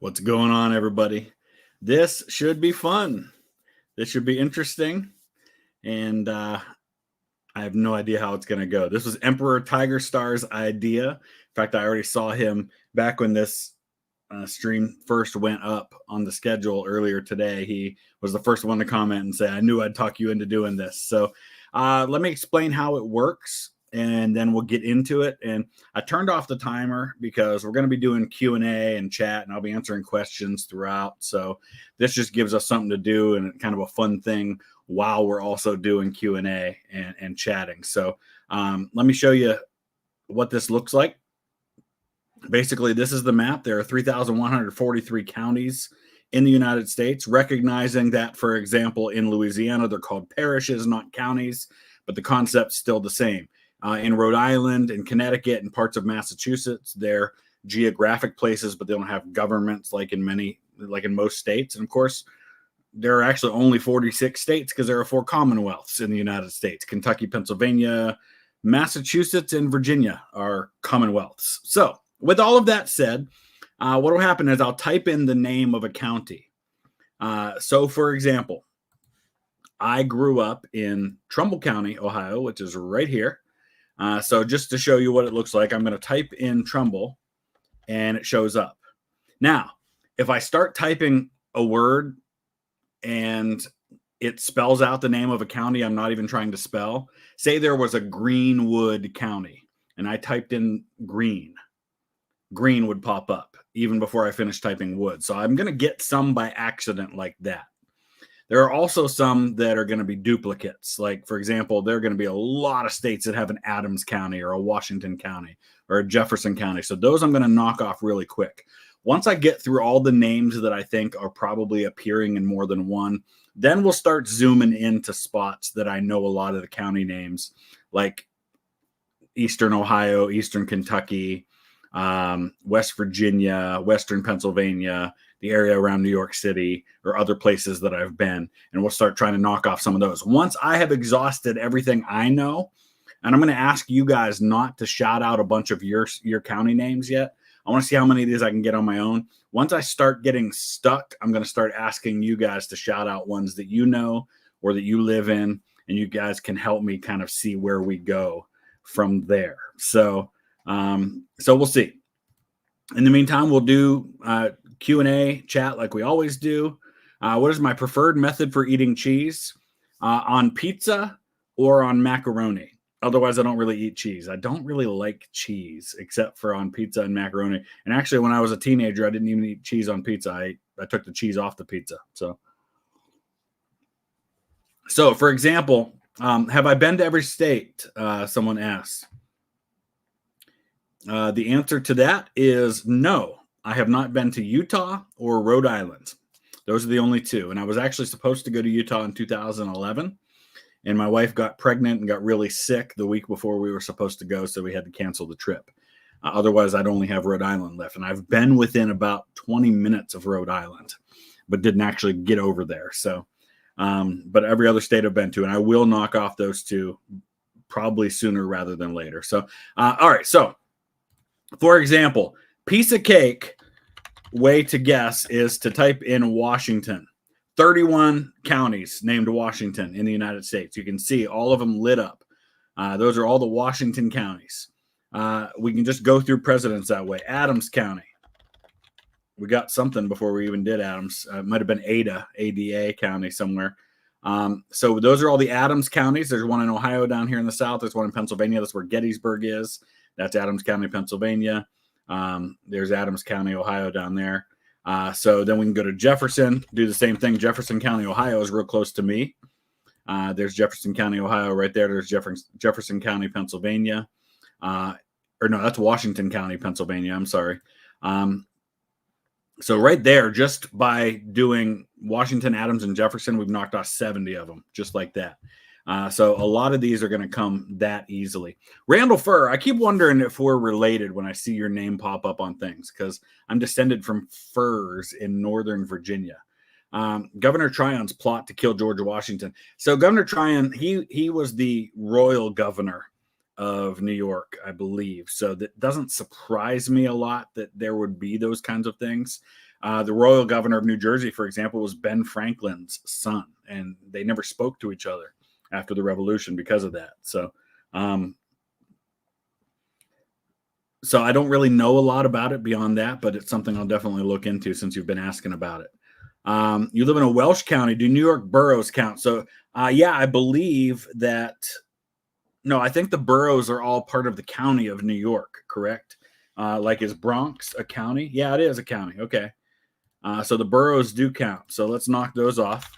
What's going on, everybody? This should be fun. This should be interesting. And I have no idea how it's going to go. This was Emperor Tiger Star's idea. In fact, I already saw him back when this stream first went up on the schedule earlier today. He was the first one to comment and say, I knew I'd talk you into doing this. So let me explain how it works, and then we'll get into it. And I turned off the timer because we're going to be doing Q&A and chat, and I'll be answering questions throughout. So this just gives us something to do and kind of a fun thing while we're also doing Q&A and chatting. So let me show you what this looks like. Basically, this is the map. There are 3,143 counties in the United States, recognizing that, for example, in Louisiana, they're called parishes, not counties, but the concept's still the same. In Rhode Island, in Connecticut, and parts of Massachusetts, they're geographic places, but they don't have governments like in most states. And of course, there are actually only 46 states because there are 4 commonwealths in the United States. Kentucky, Pennsylvania, Massachusetts, and Virginia are commonwealths. So with all of that said, what will happen is I'll type in the name of a county. So for example, I grew up in Trumbull County, Ohio, which is right here. So just to show you what it looks like, I'm going to type in Trumbull and it shows up. Now, if I start typing a word and it spells out the name of a county I'm not even trying to spell, say there was a Greenwood County and I typed in green would pop up even before I finished typing wood. So I'm going to get some by accident like that. There are also some that are going to be duplicates. Like, for example, there are going to be a lot of states that have an Adams County or a Washington County or a Jefferson County. So those I'm going to knock off really quick. Once I get through all the names that I think are probably appearing in more than one, then we'll start zooming into spots that I know a lot of the county names, like Eastern Ohio, Eastern Kentucky, West Virginia, Western Pennsylvania, the area around New York City, or other places that I've been. And we'll start trying to knock off some of those. Once I have exhausted everything I know, and I'm going to ask you guys not to shout out a bunch of your county names yet. I want to see how many of these I can get on my own. Once I start getting stuck, I'm going to start asking you guys to shout out ones that you know or that you live in, and you guys can help me kind of see where we go from there. So we'll see. In the meantime, we'll do Q&A chat like we always do. What is my preferred method for eating cheese? On pizza or on macaroni? Otherwise, I don't really eat cheese. I don't really like cheese except for on pizza and macaroni. And actually, when I was a teenager, I didn't even eat cheese on pizza. I took the cheese off the pizza. So for example, have I been to every state? Someone asked. The answer to that is no. I have not been to Utah or Rhode Island. Those are the only two. And I was actually supposed to go to Utah in 2011. And my wife got pregnant and got really sick the week before we were supposed to go, so we had to cancel the trip. Otherwise, I'd only have Rhode Island left. And I've been within about 20 minutes of Rhode Island, but didn't actually get over there. So, but every other state I've been to, and I will knock off those two probably sooner rather than later. So, all right. So, for example, piece of cake way to guess is to type in Washington. 31 counties named Washington in the United States. You can see all of them lit up. Those are all the Washington counties. We can just go through presidents that way. Adams County. We got something before we even did Adams. It might have been ADA County somewhere. So those are all the Adams counties. There's one in Ohio down here in the south. There's one in Pennsylvania. That's where Gettysburg is. That's Adams County, Pennsylvania. There's Adams County, Ohio down there. So then we can go to Jefferson, do the same thing. Jefferson County, Ohio is real close to me. There's Jefferson County, Ohio right there. There's Jefferson County, Pennsylvania. Or no, that's Washington County, Pennsylvania. I'm sorry. So right there, just by doing Washington, Adams, and Jefferson, we've knocked off 70 of them, just like that. So a lot of these are going to come that easily. Randall Furr, I keep wondering if we're related when I see your name pop up on things, because I'm descended from furs in Northern Virginia. Governor Tryon's plot to kill George Washington. So Governor Tryon, he was the royal governor of New York, I believe. So that doesn't surprise me a lot that there would be those kinds of things. The royal governor of New Jersey, for example, was Ben Franklin's son, and they never spoke to each other after the revolution because of that. So I don't really know a lot about it beyond that, but it's something I'll definitely look into since you've been asking about it. You live in a Welsh county. Do New York boroughs count? So, yeah, I believe that. No, I think the boroughs are all part of the county of New York, correct? Like, is Bronx a county? Yeah, it is a county. Okay. So the boroughs do count. So let's knock those off.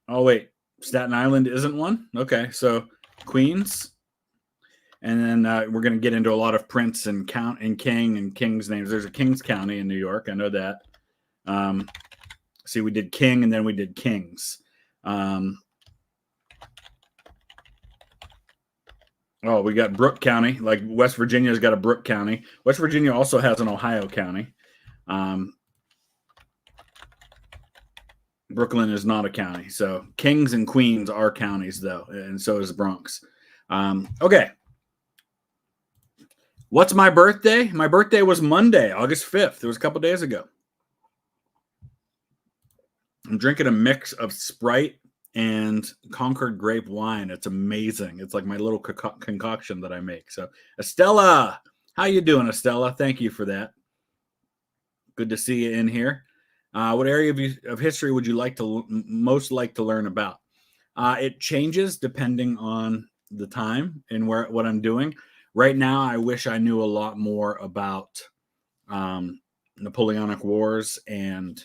Oh, wait. Staten Island isn't one? Okay. So Queens. And then we're going to get into a lot of Prince and Count and King and King's names. There's a Kings County in New York. I know that. See, we did King and then we did Kings. Oh, we got Brooke County. Like West Virginia's got a Brooke County. West Virginia also has an Ohio County. Brooklyn is not a county. So Kings and Queens are counties, though, and so is the Bronx. Okay. What's my birthday? My birthday was Monday, August 5th. It was a couple days ago. I'm drinking a mix of Sprite and Concord grape wine. It's amazing. It's like my little concoction that I make. So, Estella, how you doing, Estella? Thank you for that. Good to see you in here. What area of history would you most like to learn about? It changes depending on the time and what I'm doing. Right now, I wish I knew a lot more about Napoleonic Wars and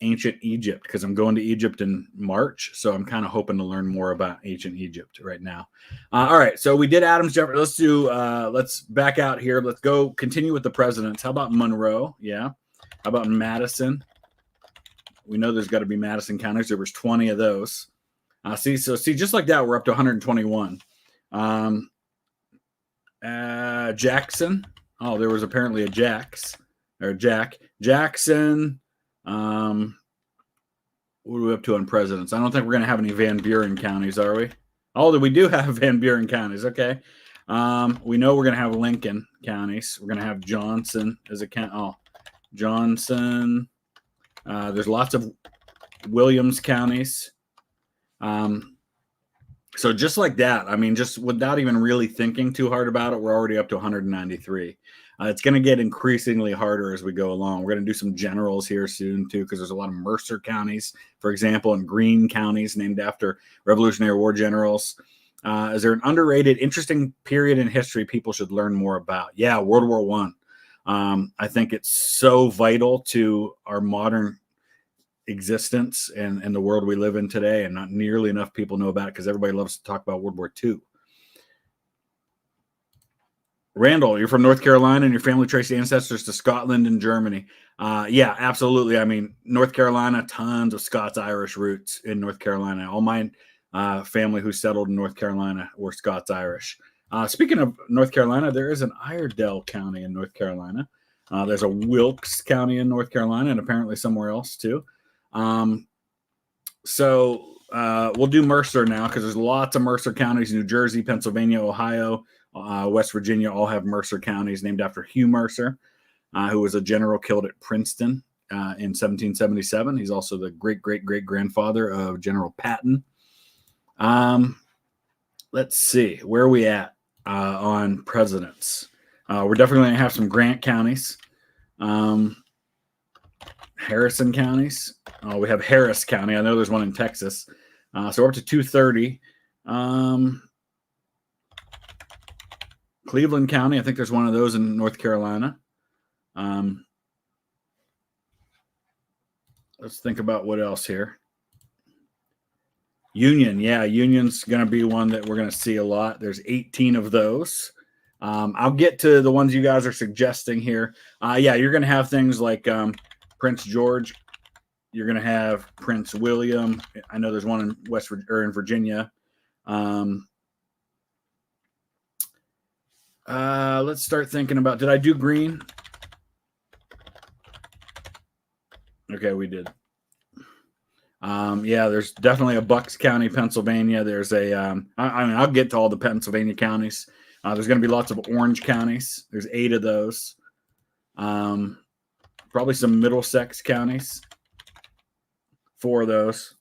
ancient Egypt, because I'm going to Egypt in March. So I'm kind of hoping to learn more about ancient Egypt right now. All right. So we did Adams, Jefferson. Let's back out here. Let's go continue with the presidents. How about Monroe? Yeah. How about Madison? We know there's got to be Madison counties. There was 20 of those. See, just like that, we're up to 121. Jackson. Oh, there was apparently a Jackson. What are we up to on presidents? I don't think we're going to have any Van Buren counties, are we? Oh, we do have Van Buren counties. Okay. We know we're going to have Lincoln counties. We're going to have Johnson as a county. Oh, Johnson. There's lots of Williams counties. So just like that, I mean, just without even really thinking too hard about it, we're already up to 193. It's going to get increasingly harder as we go along. We're going to do some generals here soon, too, because there's a lot of Mercer counties, for example, and Greene counties named after Revolutionary War generals. Is there an underrated, interesting period in history people should learn more about? Yeah, World War I. I think it's so vital to our modern existence and the world we live in today, and not nearly enough people know about it because everybody loves to talk about World War II. Randall, you're from North Carolina and your family traced ancestors to Scotland and Germany. Yeah, absolutely. I mean, North Carolina, tons of Scots-Irish roots in North Carolina. All my family who settled in North Carolina were Scots-Irish. Speaking of North Carolina, there is an Iredell County in North Carolina. There's a Wilkes County in North Carolina and apparently somewhere else too. So we'll do Mercer now because there's lots of Mercer counties. New Jersey, Pennsylvania, Ohio, West Virginia all have Mercer counties named after Hugh Mercer, who was a general killed at Princeton in 1777. He's also the great-great-great-grandfather of General Patton. Let's see. Where are we at on presidents? We're definitely going to have some Grant counties. Harrison counties. We have Harris County. I know there's one in Texas. So we're up to 230. Cleveland County. I think there's one of those in North Carolina. Let's think about what else here. Union. Yeah, Union's going to be one that we're going to see a lot. There's 18 of those. I'll get to the ones you guys are suggesting here. Yeah, you're going to have things like Prince George. You're going to have Prince William. I know there's one in Virginia. Let's start thinking about, did I do Greene? Okay, we did. Yeah, there's definitely a Bucks County, Pennsylvania. There's a, I mean, I'll get to all the Pennsylvania counties. There's going to be lots of orange counties. There's 8 of those. Probably some Middlesex counties. 4 of those.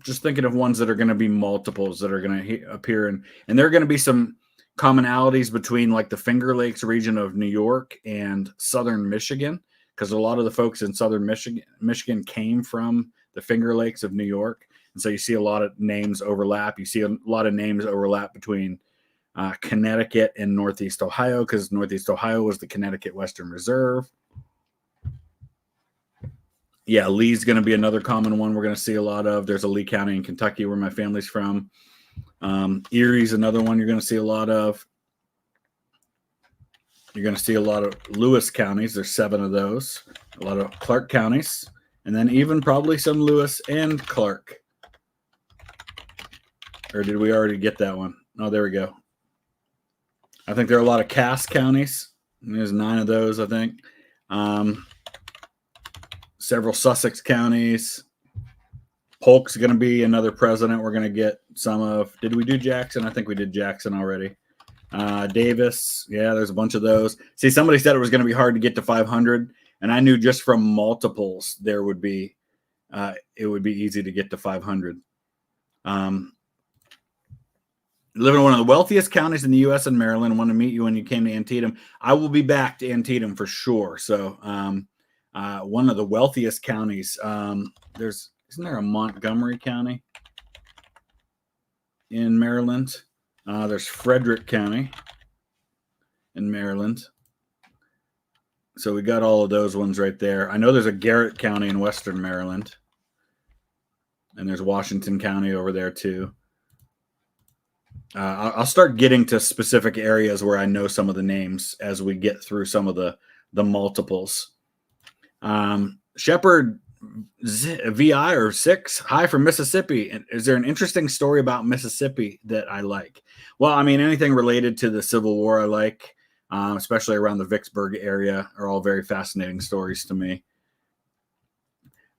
Just thinking of ones that are going to be multiples that are going to appear and there are going to be some commonalities between like the Finger Lakes region of New York and southern Michigan, because a lot of the folks in southern Michigan came from the Finger Lakes of New York, and so you see a lot of names overlap. You see a lot of names overlap between Connecticut and Northeast Ohio, because Northeast Ohio was the Connecticut Western Reserve. Yeah, Lee's going to be another common one we're going to see a lot of. There's a Lee County in Kentucky where my family's from. Erie's another one you're going to see a lot of. You're going to see a lot of Lewis counties. There's 7 of those. A lot of Clark counties. And then even probably some Lewis and Clark. Or did we already get that one? Oh, there we go. I think there are a lot of Cass counties. There's 9 of those, I think. Several Sussex counties. Polk's going to be another president we're going to get some of. Did we do Jackson? I think we did Jackson already. Davis. Yeah, there's a bunch of those. See, somebody said it was going to be hard to get to 500, and I knew just from multiples there would be, it would be easy to get to 500. Live in one of the wealthiest counties in the U.S. in Maryland. I want to meet you when you came to Antietam. I will be back to Antietam for sure. So, one of the wealthiest counties. Isn't there a Montgomery County in Maryland? There's Frederick County in Maryland. So we got all of those ones right there. I know there's a Garrett County in Western Maryland. And there's Washington County over there too. I'll start getting to specific areas where I know some of the names as we get through some of the multiples. Shepherd VI or 6, hi from Mississippi. Is there an interesting story about Mississippi that I like? Well, I mean, anything related to the Civil War I like, especially around the Vicksburg area, are all very fascinating stories to me.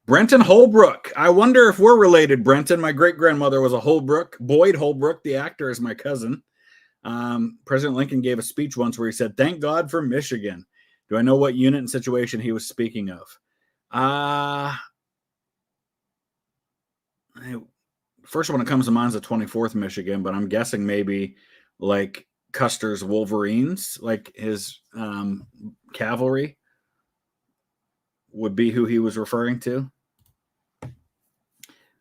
Brenton Holbrook. I wonder if we're related, Brenton. My great-grandmother was a Holbrook. Boyd Holbrook, the actor, is my cousin. President Lincoln gave a speech once where he said, "Thank God for Michigan." Do I know what unit and situation he was speaking of? First one that comes to mind is the 24th Michigan, but I'm guessing maybe like Custer's Wolverines, like his cavalry would be who he was referring to.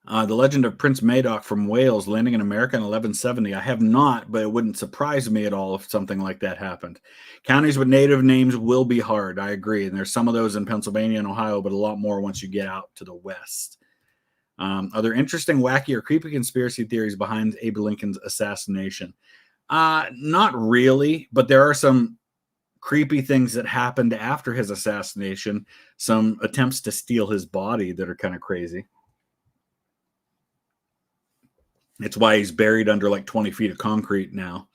The legend of Prince Madoc from Wales landing in America in 1170. I have not, but it wouldn't surprise me at all if something like that happened. Counties with native names will be hard. I agree. And there's some of those in Pennsylvania and Ohio, but a lot more once you get out to the west. Are there interesting, wacky, or creepy conspiracy theories behind Abe Lincoln's assassination? Not really, but there are some creepy things that happened after his assassination. Some attempts to steal his body that are kind of crazy. It's why he's buried under like 20 feet of concrete now.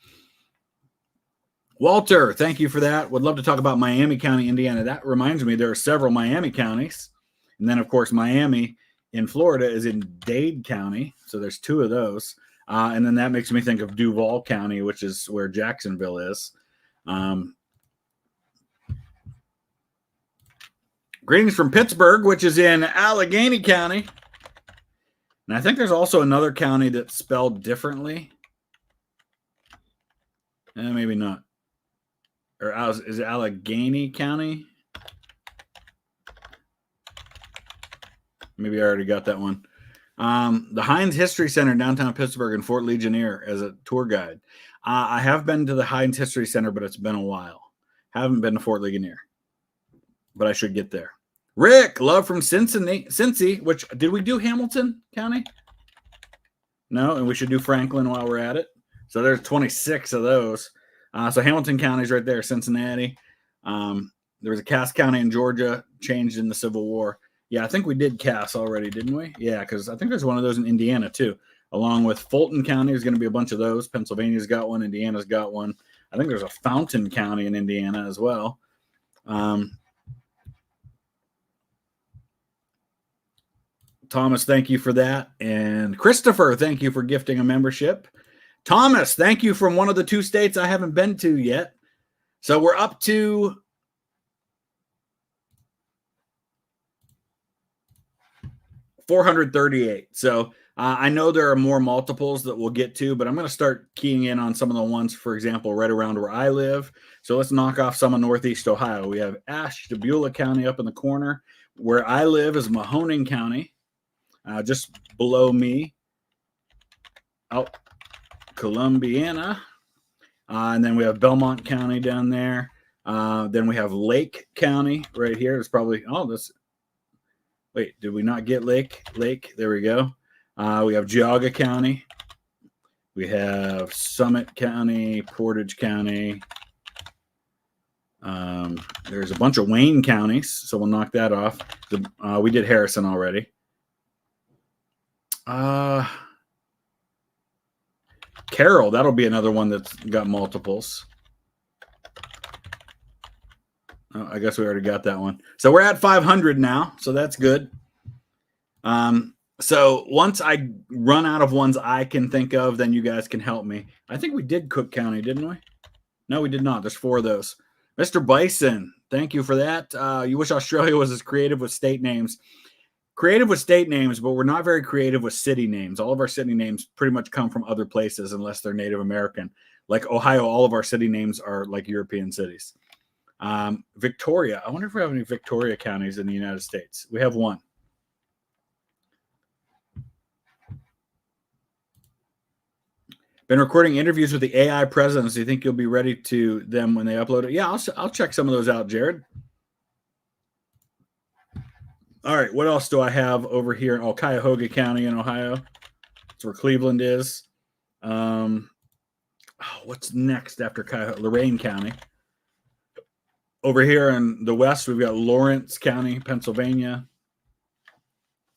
Walter, thank you for that. Would love to talk about Miami County, Indiana. That reminds me, there are several Miami counties. And then, of course, Miami in Florida is in Dade County. So there's 2 of those. And then that makes me think of Duval County, which is where Jacksonville is. Greetings from Pittsburgh, which is in Allegheny County. And I think there's also another county that's spelled differently. Maybe not. Or is it Allegheny County? Maybe I already got that one. The Heinz History Center in downtown Pittsburgh and Fort Legionnaire as a tour guide. I have been to the Heinz History Center, but it's been a while. Haven't been to Fort Legionnaire, but I should get there. Rick, love from Cincy, which, did we do Hamilton County? No, and we should do Franklin while we're at it. So there's 26 of those. So Hamilton County is right there, Cincinnati. There was a Cass County in Georgia, changed in the Civil War. Yeah, I think we did Cass already, didn't we? Yeah, because I think there's one of those in Indiana too. Along with Fulton County, there's going to be a bunch of those. Pennsylvania's got one. Indiana's got one. I think there's a Fountain County in Indiana as well. Thomas, thank you for that. And Christopher, thank you for gifting a membership. Thomas, thank you from one of the 2 states I haven't been to yet. So we're up to 438. So I know there are more multiples that we'll get to, but I'm going to start keying in on some of the ones, for example, right around where I live. So let's knock off some of Northeast Ohio. We have Ashtabula County up in the corner. Where I live is Mahoning County, just below me, out Columbiana. And then we have Belmont County down there. Then we have Lake County right here. It's probably, wait, did we not get Lake? There we go. We have Geauga County. We have Summit County, Portage County. There's a bunch of Wayne counties, so we'll knock that off. We did Harrison already. Carroll, that'll be another one that's got multiples. Oh, I guess we already got that one. So we're at 500 now, so that's good. So once I run out of ones I can think of, then you guys can help me. I think we did Cook County, didn't we? No, we did not. There's 4 of those. Mr. Bison, thank you for that. You wish Australia was as creative with state names. Creative with state names, but we're not very creative with city names. All of our city names pretty much come from other places unless they're Native American. Like Ohio, all of our city names are like European cities. Victoria, I wonder if we have any Victoria counties in the United States. We have 1. Been recording interviews with the AI presidents. Do you think you'll be ready to them when they upload it? Yeah, I'll check some of those out, Jared. All right, what else do I have over here? Oh, Cuyahoga County in Ohio. That's where Cleveland is. What's next after Cuyahoga? Lorain County. Over here in the west, we've got Lawrence County, Pennsylvania.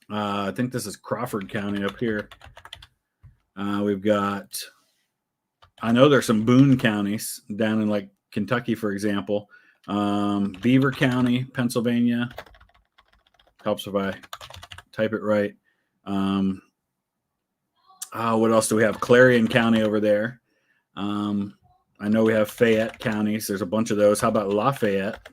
I think this is Crawford County up here. We've got, I know there's some Boone counties down in like Kentucky, for example. Beaver County, Pennsylvania. Helps if I type it right. What else do we have? Clarion County over there. I know we have Fayette counties. There's a bunch of those. How about Lafayette?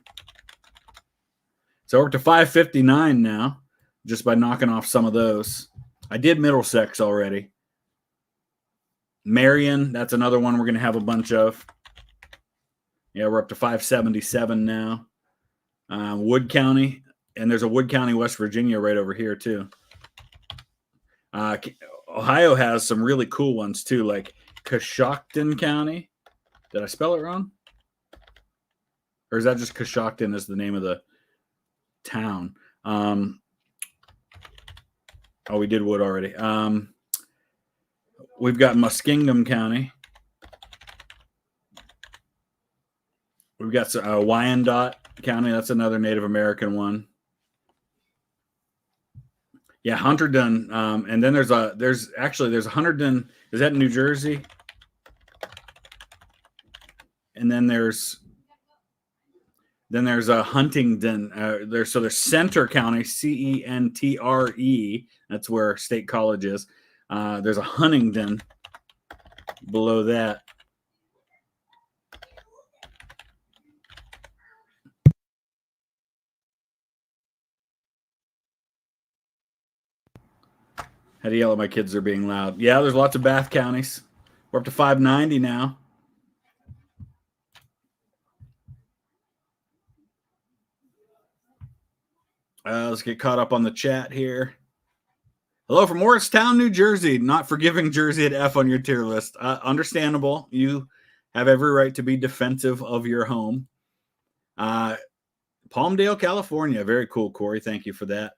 So we're up to 559 now, just by knocking off some of those. I did Middlesex already. Marion, that's another one we're going to have a bunch of. Yeah, we're up to 577 now. Wood County, and there's a Wood County, West Virginia right over here too. Ohio has some really cool ones too, like Coshocton County. Did I spell it wrong? Or is that just Coshocton is the name of the town? We did Wood already. We've got Muskingum County. We've got Wyandotte County. That's another Native American one. Yeah, Hunterdon. And then there's Hunterdon. Is that in New Jersey? And then there's a Huntingdon. There's Center County, Centre. That's where State College is. There's a Huntingdon below that. Had to yell at my kids, they're being loud. Yeah, there's lots of Bath counties. We're up to 590 now. Let's get caught up on the chat here. Hello from Morristown, New Jersey. Not for giving Jersey an F on your tier list. Understandable. You have every right to be defensive of your home. Palmdale, California. Very cool, Corey. Thank you for that.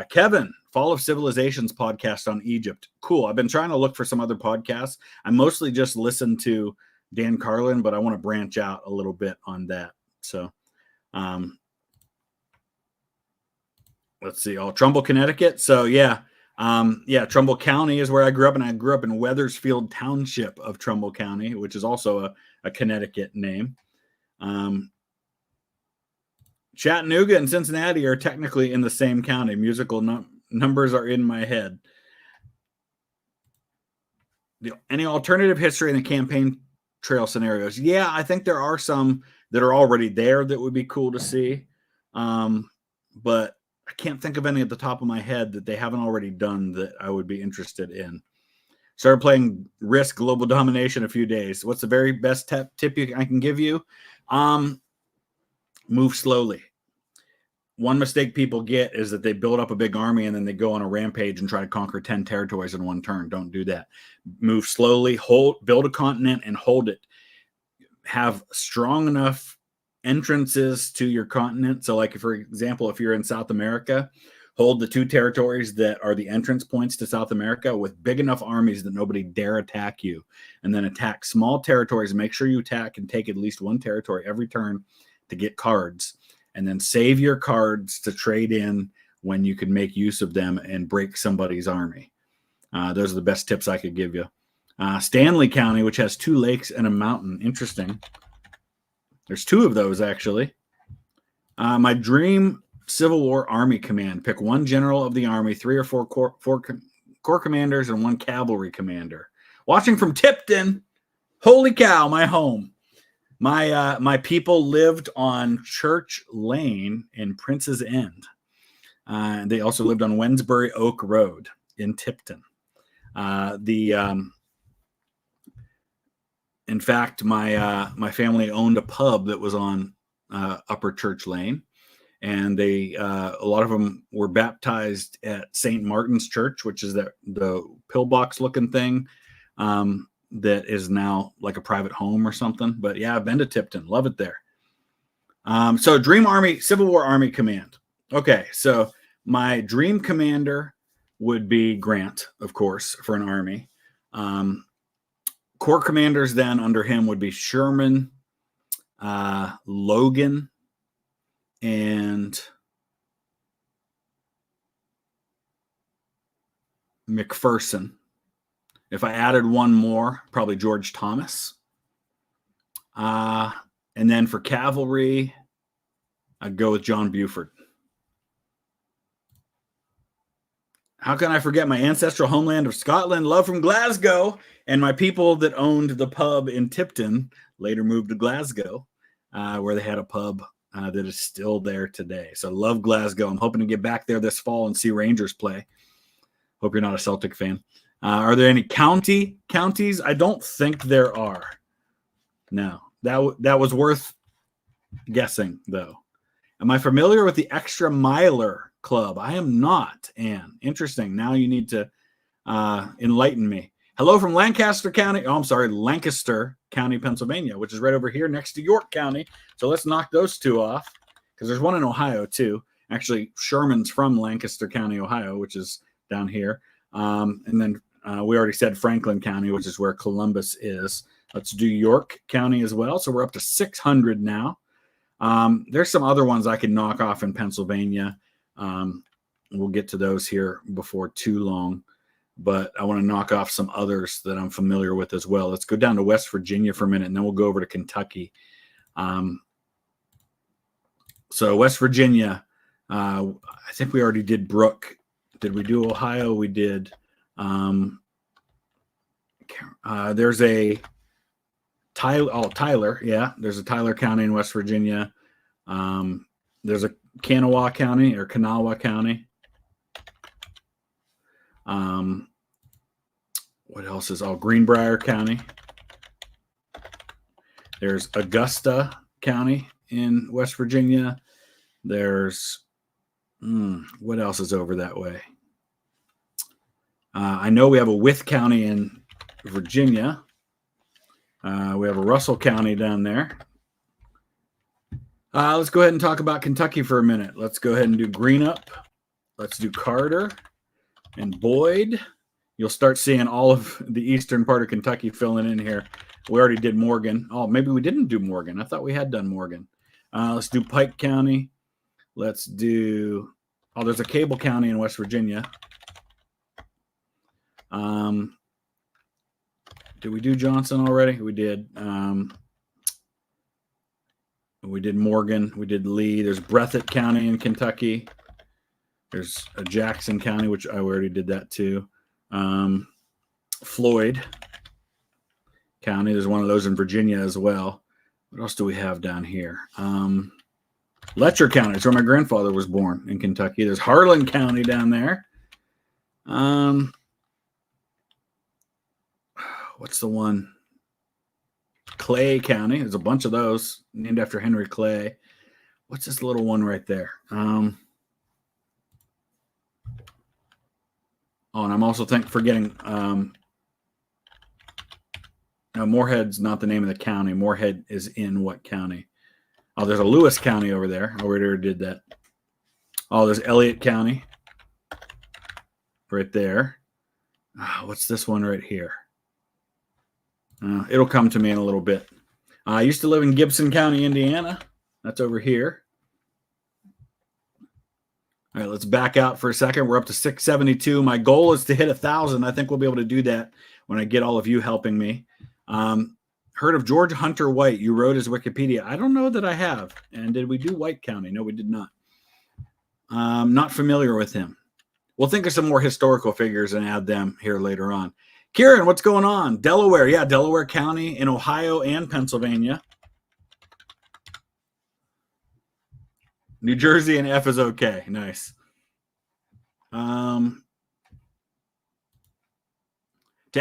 Kevin, Fall of Civilizations podcast on Egypt. Cool. I've been trying to look for some other podcasts. I mostly just listen to Dan Carlin, but I want to branch out a little bit on that. So, let's see. Trumbull, Connecticut. So Trumbull County is where I grew up, and I grew up in Weathersfield Township of Trumbull County, which is also a Connecticut name. Chattanooga and Cincinnati are technically in the same county. Musical numbers are in my head. Any alternative history in the campaign trail scenarios? Yeah, I think there are some that are already there that would be cool to see. But I can't think of any at the top of my head that they haven't already done that I would be interested in. Started playing Risk Global Domination a few days. What's the very best tip I can give you? Move slowly. One mistake people get is that they build up a big army and then they go on a rampage and try to conquer 10 territories in one turn. Don't do that. Move slowly, build a continent and hold it. Have strong enough entrances to your continent. So like, for example, if you're in South America, hold the 2 territories that are the entrance points to South America with big enough armies that nobody dare attack you. And then attack small territories. Make sure you attack and take at least 1 territory every turn to get cards. And then save your cards to trade in when you can make use of them and break somebody's army. Those are the best tips I could give you. Stanley County, which has 2 lakes and a mountain. Interesting. There's 2 of those, actually. My dream Civil War Army command. Pick 1 general of the army, 3 or 4 corps commanders, and 1 cavalry commander. Watching from Tipton. Holy cow, my home. My people lived on Church Lane in Prince's End. They also lived on Wensbury Oak Road in Tipton. In fact, my family owned a pub that was on Upper Church Lane, and a lot of them were baptized at St. Martin's Church, which is the pillbox looking thing. That is now like a private home or something. But yeah, I've been to Tipton. Love it there. So Dream Army, Civil War Army Command. Okay, so my dream commander would be Grant, of course, for an army. Corps commanders then under him would be Sherman, Logan, and McPherson. If I added 1 more, probably George Thomas. And then for cavalry, I'd go with John Buford. How can I forget my ancestral homeland of Scotland, love from Glasgow, and my people that owned the pub in Tipton later moved to Glasgow, where they had a pub that is still there today. So love Glasgow. I'm hoping to get back there this fall and see Rangers play. Hope you're not a Celtic fan. Are there any counties? I don't think there are. No, that was worth guessing, though. Am I familiar with the Extra Miler Club? I am not, Anne. Interesting. Now you need to enlighten me. Hello from Lancaster County. Oh, I'm sorry, Lancaster County, Pennsylvania, which is right over here next to York County. So let's knock those 2 off because there's one in Ohio, too. Actually, Sherman's from Lancaster County, Ohio, which is down here. And then we already said Franklin County, which is where Columbus is. Let's do York County as well. So we're up to 600 now. There's some other ones I can knock off in Pennsylvania. We'll get to those here before too long. But I want to knock off some others that I'm familiar with as well. Let's go down to West Virginia for a minute, and then we'll go over to Kentucky. So West Virginia, I think we already did Brooke. Did we do Ohio? We did. There's a Tyler. Yeah, there's a Tyler County in West Virginia. There's a Kanawha County or Kanawha County. What else is Greenbrier County? There's Augusta County in West Virginia. There's what else is over that way? I know we have a Wythe County in Virginia. We have a Russell County down there. Let's go ahead and talk about Kentucky for a minute. Let's go ahead and do Greenup. Let's do Carter and Boyd. You'll start seeing all of the eastern part of Kentucky filling in here. We already did Morgan. Oh, maybe we didn't do Morgan. I thought we had done Morgan. Let's do Pike County. Let's do, there's a Cable County in West Virginia. Did we do Johnson already? We did. We did Morgan. We did Lee. There's Breathitt County in Kentucky. There's a Jackson County, which I already did that too. Floyd County. There's one of those in Virginia as well. What else do we have down here? Letcher County. It's where my grandfather was born in Kentucky. There's Harlan County down there. What's the one? Clay County. There's a bunch of those named after Henry Clay. What's this little one right there? Oh, and I'm also forgetting. No, Moorhead's not the name of the county. Moorhead is in what county? Oh, there's a Lewis County over there. I already did that. Oh, there's Elliott County right there. What's this one right here? It'll come to me in a little bit. I used to live in Gibson County, Indiana. That's over here. All right, let's back out for a second. We're up to 672. My goal is to hit 1,000. I think we'll be able to do that when I get all of you helping me. Heard of George Hunter White? You wrote his Wikipedia. I don't know that I have. And did we do White County? No, we did not. Not familiar with him. We'll think of some more historical figures and add them here later on. Kieran, what's going on? Delaware. Yeah, Delaware County in Ohio and Pennsylvania. New Jersey and F is okay. Nice. To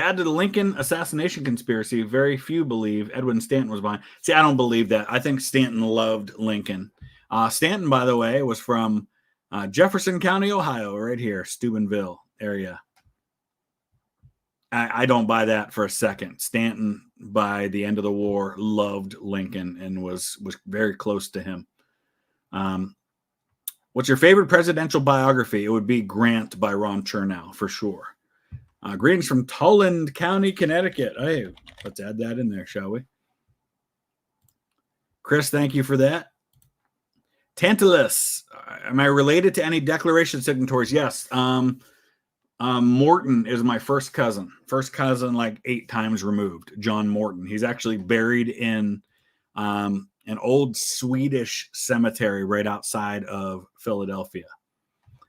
add to the Lincoln assassination conspiracy, very few believe Edwin Stanton was behind. See, I don't believe that. I think Stanton loved Lincoln. Stanton, by the way, was from Jefferson County, Ohio, right here, Steubenville area. I don't buy that for a second. Stanton, by the end of the war, loved Lincoln and was very close to him. What's your favorite presidential biography? It would be Grant by Ron Chernow, for sure. Greetings from Tulland County, Connecticut. Hey, let's add that in there, shall we? Chris, thank you for that. Tantalus, am I related to any Declaration signatories? Yes. Morton is my first cousin like 8 times removed. John Morton. He's actually buried in an old Swedish cemetery right outside of Philadelphia,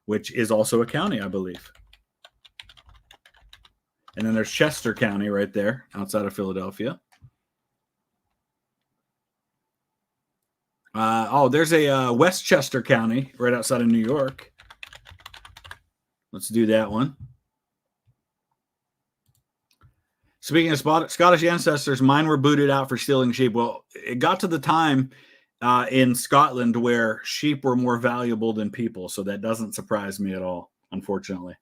which is also a county, I believe. And then there's Chester County right there outside of Philadelphia. There's a Westchester County right outside of New York. Let's do that one. Speaking of Scottish ancestors, mine were booted out for stealing sheep. Well, it got to the time in Scotland where sheep were more valuable than people, so that doesn't surprise me at all, unfortunately.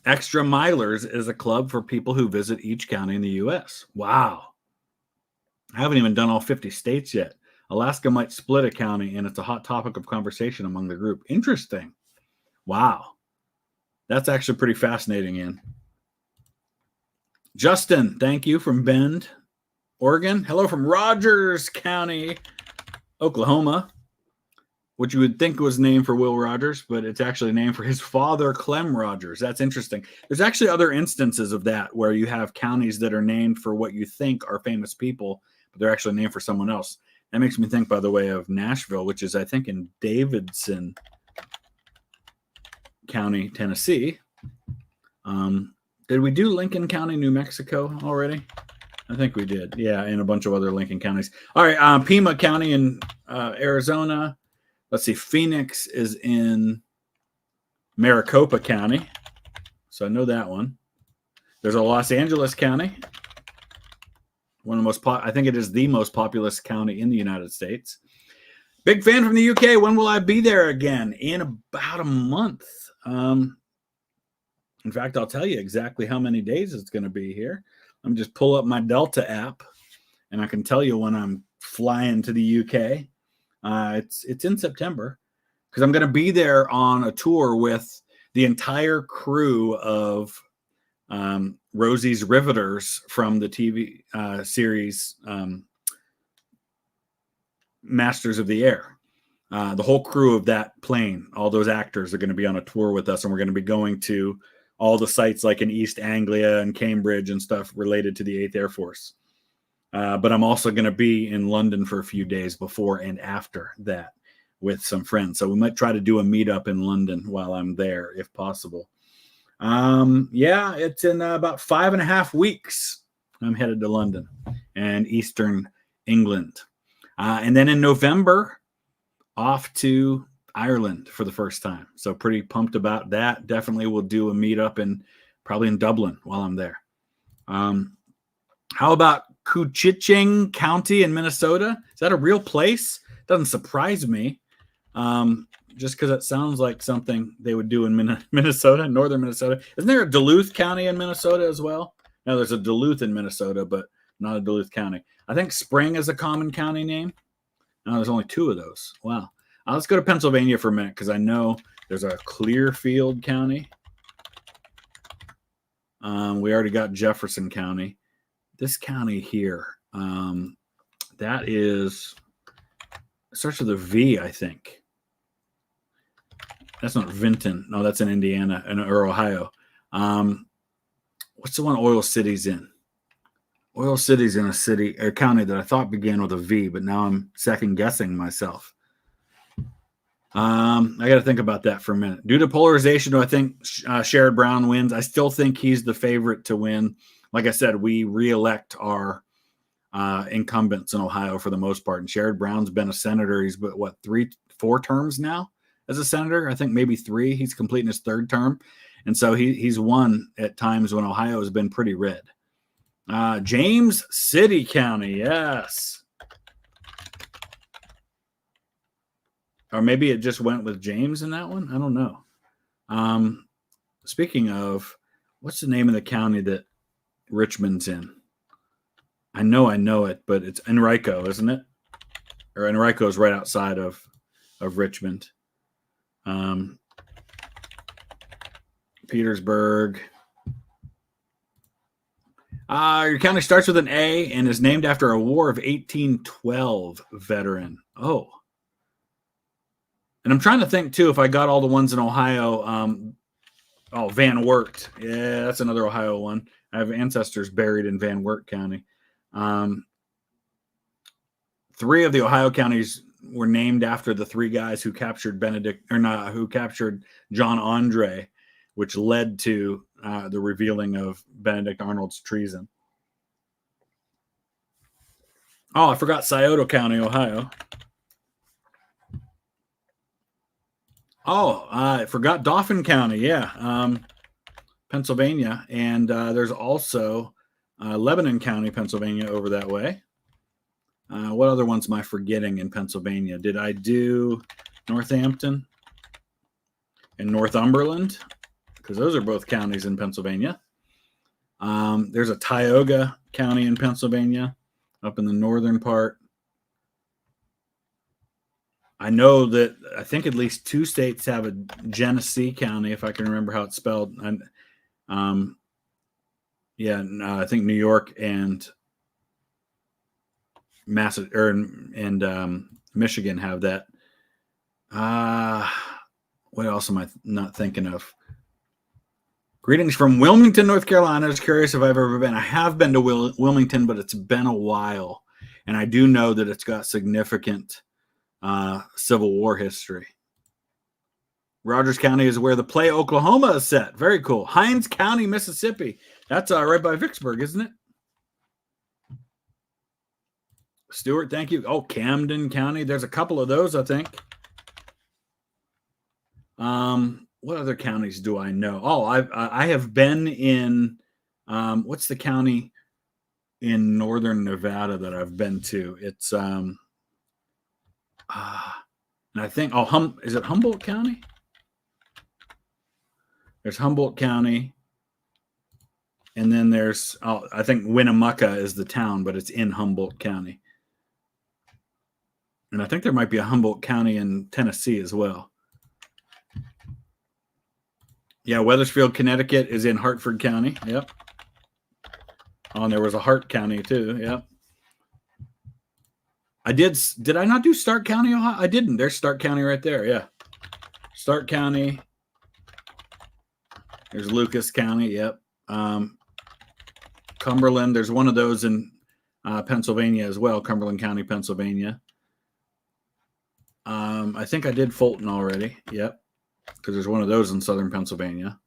Extra Milers is a club for people who visit each county in the U.S. Wow. I haven't even done all 50 states yet. Alaska might split a county, and it's a hot topic of conversation among the group. Interesting. Wow. That's actually pretty fascinating, Ian. Justin, thank you from Bend, Oregon. Hello from Rogers County, Oklahoma, which you would think was named for Will Rogers, but it's actually named for his father, Clem Rogers. That's interesting. There's actually other instances of that where you have counties that are named for what you think are famous people, but they're actually named for someone else. That makes me think, by the way, of Nashville, which is, I think, in Davidson County, Tennessee. Did we do Lincoln County, New Mexico already? I think we did. Yeah, and a bunch of other Lincoln counties. All right, Pima County in Arizona. Let's see, Phoenix is in Maricopa County. So I know that one. There's a Los Angeles County. One of the most, I think it is the most populous county in the United States. Big fan from the UK. When will I be there again? In about a month. In fact, I'll tell you exactly how many days it's going to be here. Let me just pull up my Delta app, and I can tell you when I'm flying to the UK. It's in September, because I'm going to be there on a tour with the entire crew of Rosie's Riveters from the TV series Masters of the Air. The whole crew of that plane, all those actors are going to be on a tour with us, and we're going to be going to all the sites like in East Anglia and Cambridge and stuff related to the 8th Air Force. But I'm also going to be in London for a few days before and after that. with some friends. So we might try to do a meetup in London while I'm there, if possible. Yeah, it's in about 5.5 weeks. I'm headed to London and Eastern England. And then in November, off to Ireland for the first time. So pretty pumped about that. Definitely will do a meetup probably in Dublin while I'm there. How about Couchiching County in Minnesota? Is that a real place? Doesn't surprise me. Just because it sounds like something they would do in Minnesota, northern Minnesota. Isn't there a Duluth County in Minnesota as well? No, there's a Duluth in Minnesota, but not a Duluth County. I think Spring is a common county name. No, there's only 2 of those. Wow. Let's go to Pennsylvania for a minute because I know there's a Clearfield County. We already got Jefferson County. This county here, that is, it starts with a V, I think. That's not Vinton. No, that's in Indiana or Ohio. What's the one Oil City's in? Oil City's in a county that I thought began with a V, but now I'm second guessing myself. I got to think about that for a minute. Due to polarization, I think Sherrod Brown wins. I still think he's the favorite to win. Like I said, we reelect our incumbents in Ohio for the most part. And Sherrod Brown's been a senator. He's been, 4 terms now as a senator? I think maybe 3. He's completing his 3rd term. And so he's won at times when Ohio has been pretty red. James City County, yes. Or maybe it just went with James in that one. I don't know. Speaking of, what's the name of the county that Richmond's in? I know it, but it's Enrico, isn't it? Or Enrico is right outside of Richmond. Petersburg. Your county starts with an A and is named after a War of 1812 veteran. Oh. And I'm trying to think, too, if I got all the ones in Ohio. Van Wert. Yeah, that's another Ohio one. I have ancestors buried in Van Wert County. 3 of the Ohio counties were named after the 3 guys who captured who captured John Andre, which led to the revealing of Benedict Arnold's treason. Oh, I forgot Scioto County, Ohio. Oh, I forgot Dauphin County. Yeah. Pennsylvania. And there's also Lebanon County, Pennsylvania over that way. What other ones am I forgetting in Pennsylvania? Did I do Northampton and Northumberland? Because those are both counties in Pennsylvania. There's a Tioga County in Pennsylvania up in the northern part. I know that I think at least 2 states have a Genesee County, if I can remember how it's spelled. And I think New York and Michigan have that. What else am I not thinking of? Greetings from Wilmington, North Carolina. I was curious if I've ever been. I have been to Wilmington, but it's been a while. And I do know that it's got significant Civil War history. Rogers County is where the play Oklahoma is set. Very cool. Hinds County, Mississippi. That's right by Vicksburg, isn't it? Stewart, thank you. Oh, Camden County. There's a couple of those, I think. What other counties do I know? Oh, I have been in what's the county in northern Nevada that I've been to? It's and I think is it Humboldt County? There's Humboldt County. And then there's I think Winnemucca is the town, but it's in Humboldt County. And I think there might be a Humboldt County in Tennessee as well. Yeah, Wethersfield, Connecticut is in Hartford County. Yep. Oh, and there was a Hart County too. Yep. Did I not do Stark County, Ohio? I didn't. There's Stark County right there. Yeah. Stark County. There's Lucas County. Yep. Cumberland. There's one of those in Pennsylvania as well. Cumberland County, Pennsylvania. I think I did Fulton already. Yep. Because there's one of those in southern Pennsylvania.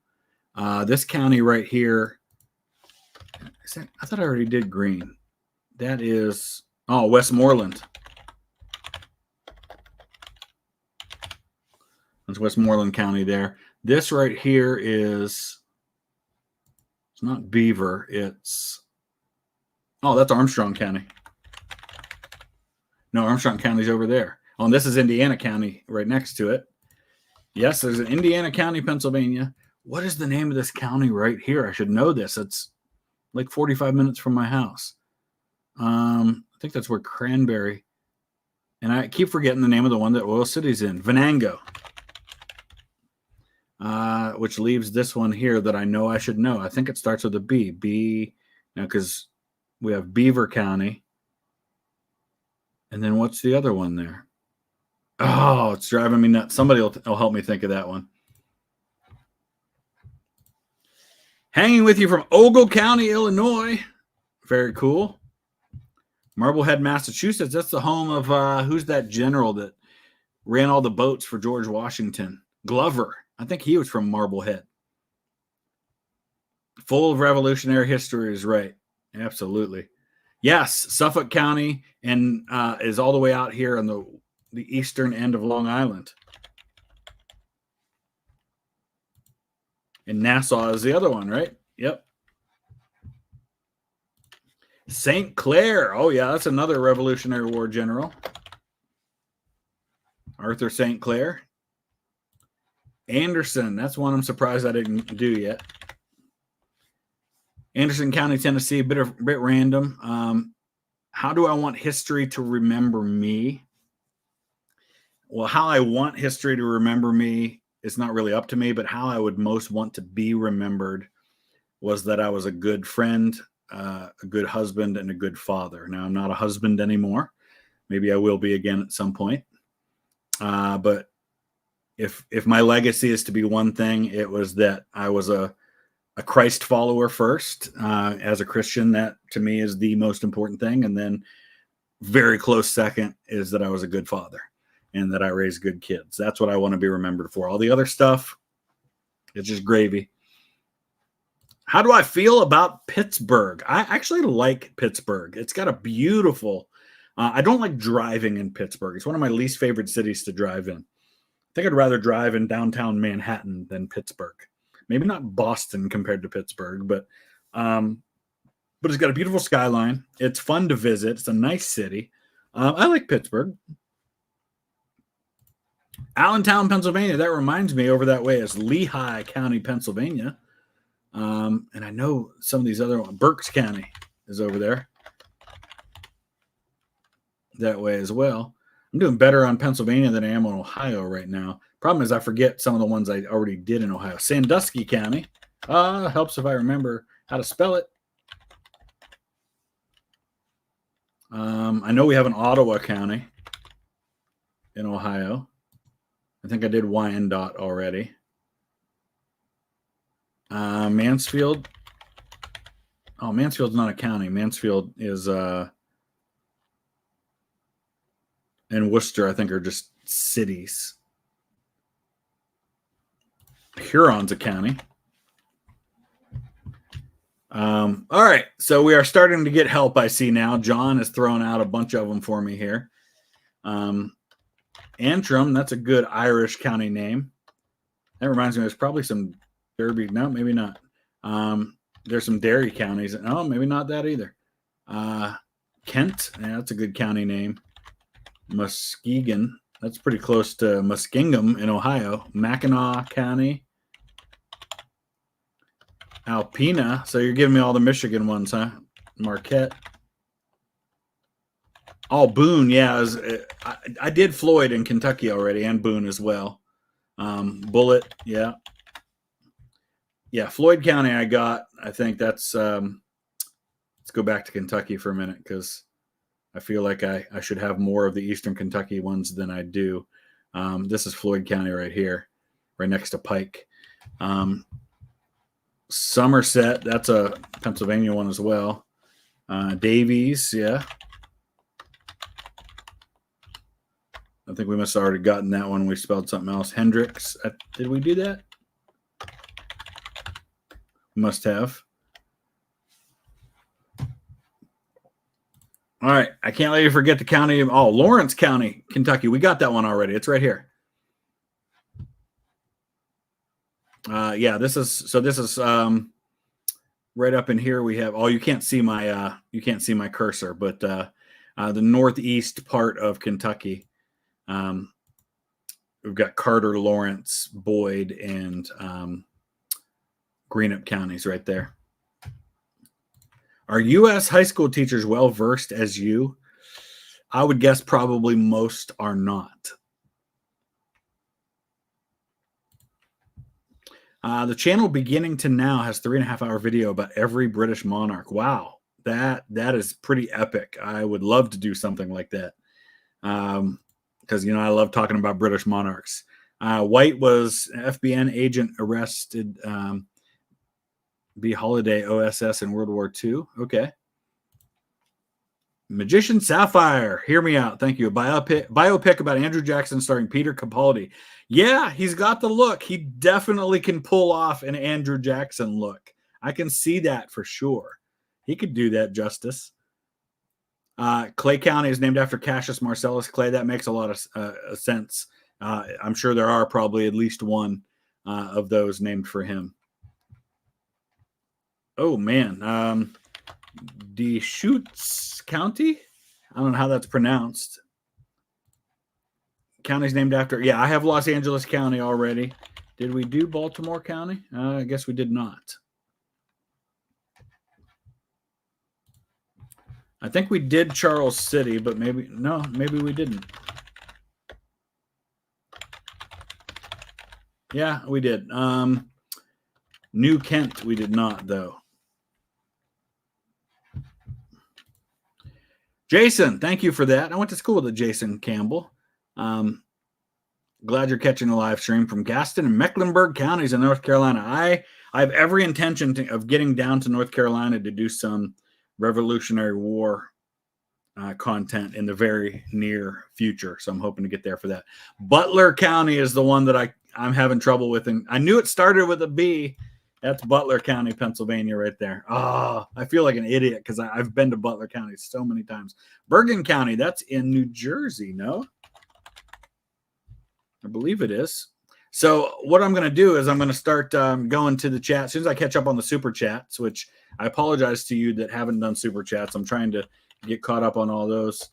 This county right here, I thought I already did Greene. That is, Westmoreland. That's Westmoreland County there. This right here is, it's not Beaver, it's, that's Armstrong County. No, Armstrong County's over there. Oh, and this is Indiana County right next to it. Yes, there's an Indiana County, Pennsylvania. What is the name of this county right here? I should know this. It's like 45 minutes from my house. I think that's where Cranberry, and I keep forgetting the name of the one that Oil City's in. Venango. Which leaves this one here that I know I should know. I think it starts with a B. B, because we have Beaver County. And then what's the other one there? Oh, it's driving me nuts. Somebody will help me think of that one. Hanging with you from Ogle County, Illinois. Very cool. Marblehead, Massachusetts. That's the home of, who's that general that ran all the boats for George Washington? Glover. I think he was from Marblehead. Full of revolutionary history is right. Absolutely. Yes, Suffolk County and is all the way out here on the eastern end of Long Island. And Nassau is the other one, right? Yep. St. Clair. Oh, yeah, that's another Revolutionary War general. Arthur St. Clair. Anderson. That's one I'm surprised I didn't do yet. Anderson County, Tennessee, a bit random. How do I want history to remember me? Well, how I want history to remember me is not really up to me, but how I would most want to be remembered was that I was a good friend, a good husband, and a good father. Now, I'm not a husband anymore. Maybe I will be again at some point. But if my legacy is to be one thing, it was that I was a Christ follower first. As a Christian, that to me is the most important thing. And then very close second is that I was a good father and that I raised good kids. That's what I want to be remembered for. All the other stuff, it's just gravy. How do I feel about Pittsburgh? I actually like Pittsburgh. It's got a beautiful, I don't like driving in Pittsburgh. It's one of my least favorite cities to drive in. I think I'd rather drive in downtown Manhattan than Pittsburgh. Maybe not Boston compared to Pittsburgh, but it's got a beautiful skyline. It's fun to visit. It's a nice city. I like Pittsburgh. Allentown, Pennsylvania. That reminds me, over that way is Lehigh County, Pennsylvania. And I know some of these other ones. Berks County is over there. That way as well. I'm doing better on Pennsylvania than I am on Ohio right now. Problem is I forget some of the ones I already did in Ohio. Sandusky County. Helps if I remember how to spell it. I know we have an Ottawa County in Ohio. I think I did Wyandotte already. Mansfield. Oh, Mansfield's not a county. Mansfield is and Worcester, I think, are just cities. Huron's a county. All right, so we are starting to get help, I see now. John has thrown out a bunch of them for me here. Antrim, that's a good Irish county name. That reminds me, there's probably some Derby. No, maybe not. There's some dairy counties. No, maybe not that either. Kent, yeah, that's a good county name. Muskegon, that's pretty close to Muskingum in Ohio. Mackinac County. Alpena, so you're giving me all the Michigan ones, huh? Marquette. Oh, Boone, yeah. I did Floyd in Kentucky already, and Boone as well. Bullitt, yeah. Yeah, Floyd County I got. I think that's let's go back to Kentucky for a minute because I feel like I should have more of the Eastern Kentucky ones than I do. This is Floyd County right here, right next to Pike. Somerset, that's a Pennsylvania one as well. Davies, yeah. I think we must have already gotten that one. We spelled something else. Hendricks. Did we do that? Must have. All right. I can't let you forget the county. Oh, Lawrence County, Kentucky. We got that one already. It's right here. Yeah, this is right up in here. We have, you can't see my cursor, but the northeast part of Kentucky. We've got Carter, Lawrence, Boyd, and Greenup counties right there. Are U.S. high school teachers well versed as you? I would guess probably most are not. The channel beginning to now has 3.5-hour video about every British monarch. Wow, that is pretty epic. I would love to do something like that because I love talking about British monarchs. White was FBN agent arrested. B. Holiday OSS in World War II. Okay. Magician Sapphire, hear me out. Thank you. Biopic about Andrew Jackson starring Peter Capaldi. Yeah, he's got the look. He definitely can pull off an Andrew Jackson look. I can see that for sure. He could do that justice. Clay County is named after Cassius Marcellus Clay. That makes a lot of sense. I'm sure there are probably at least one of those named for him. Oh, man. Deschutes County? I don't know how that's pronounced. County's named after... Yeah, I have Los Angeles County already. Did we do Baltimore County? I guess we did not. I think we did Charles City, but maybe we didn't. Yeah, we did. New Kent, we did not, though. Jason, thank you for that. I went to school with Jason Campbell. Glad you're catching the live stream from Gaston and Mecklenburg counties in North Carolina. I have every intention of getting down to North Carolina to do some Revolutionary War content in the very near future. So I'm hoping to get there for that. Butler County is the one that I'm having trouble with. And I knew it started with a B. That's Butler County, Pennsylvania right there. Oh, I feel like an idiot because I've been to Butler County so many times. Bergen County, that's in New Jersey, no? I believe it is. So what I'm going to do is I'm going to start going to the chat. As soon as I catch up on the super chats, which I apologize to you that haven't done super chats. I'm trying to get caught up on all those.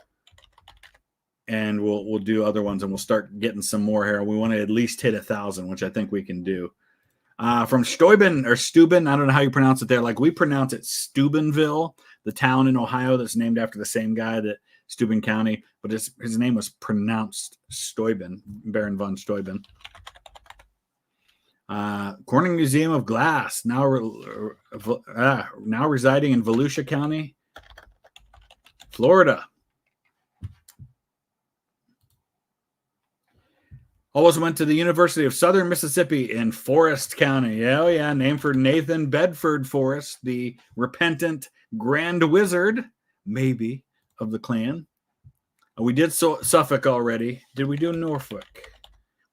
And we'll do other ones, and we'll start getting some more here. We want to at least hit 1,000, which I think we can do. From Steuben, I don't know how you pronounce it there. Like we pronounce it Steubenville, the town in Ohio that's named after the same guy that Steuben County, but his name was pronounced Steuben, Baron von Steuben. Corning Museum of Glass, now residing in Volusia County, Florida. Always went to the University of Southern Mississippi in Forest County. Oh, yeah, named for Nathan Bedford Forrest, the repentant Grand Wizard, maybe, of the clan. We did Suffolk already. Did we do Norfolk?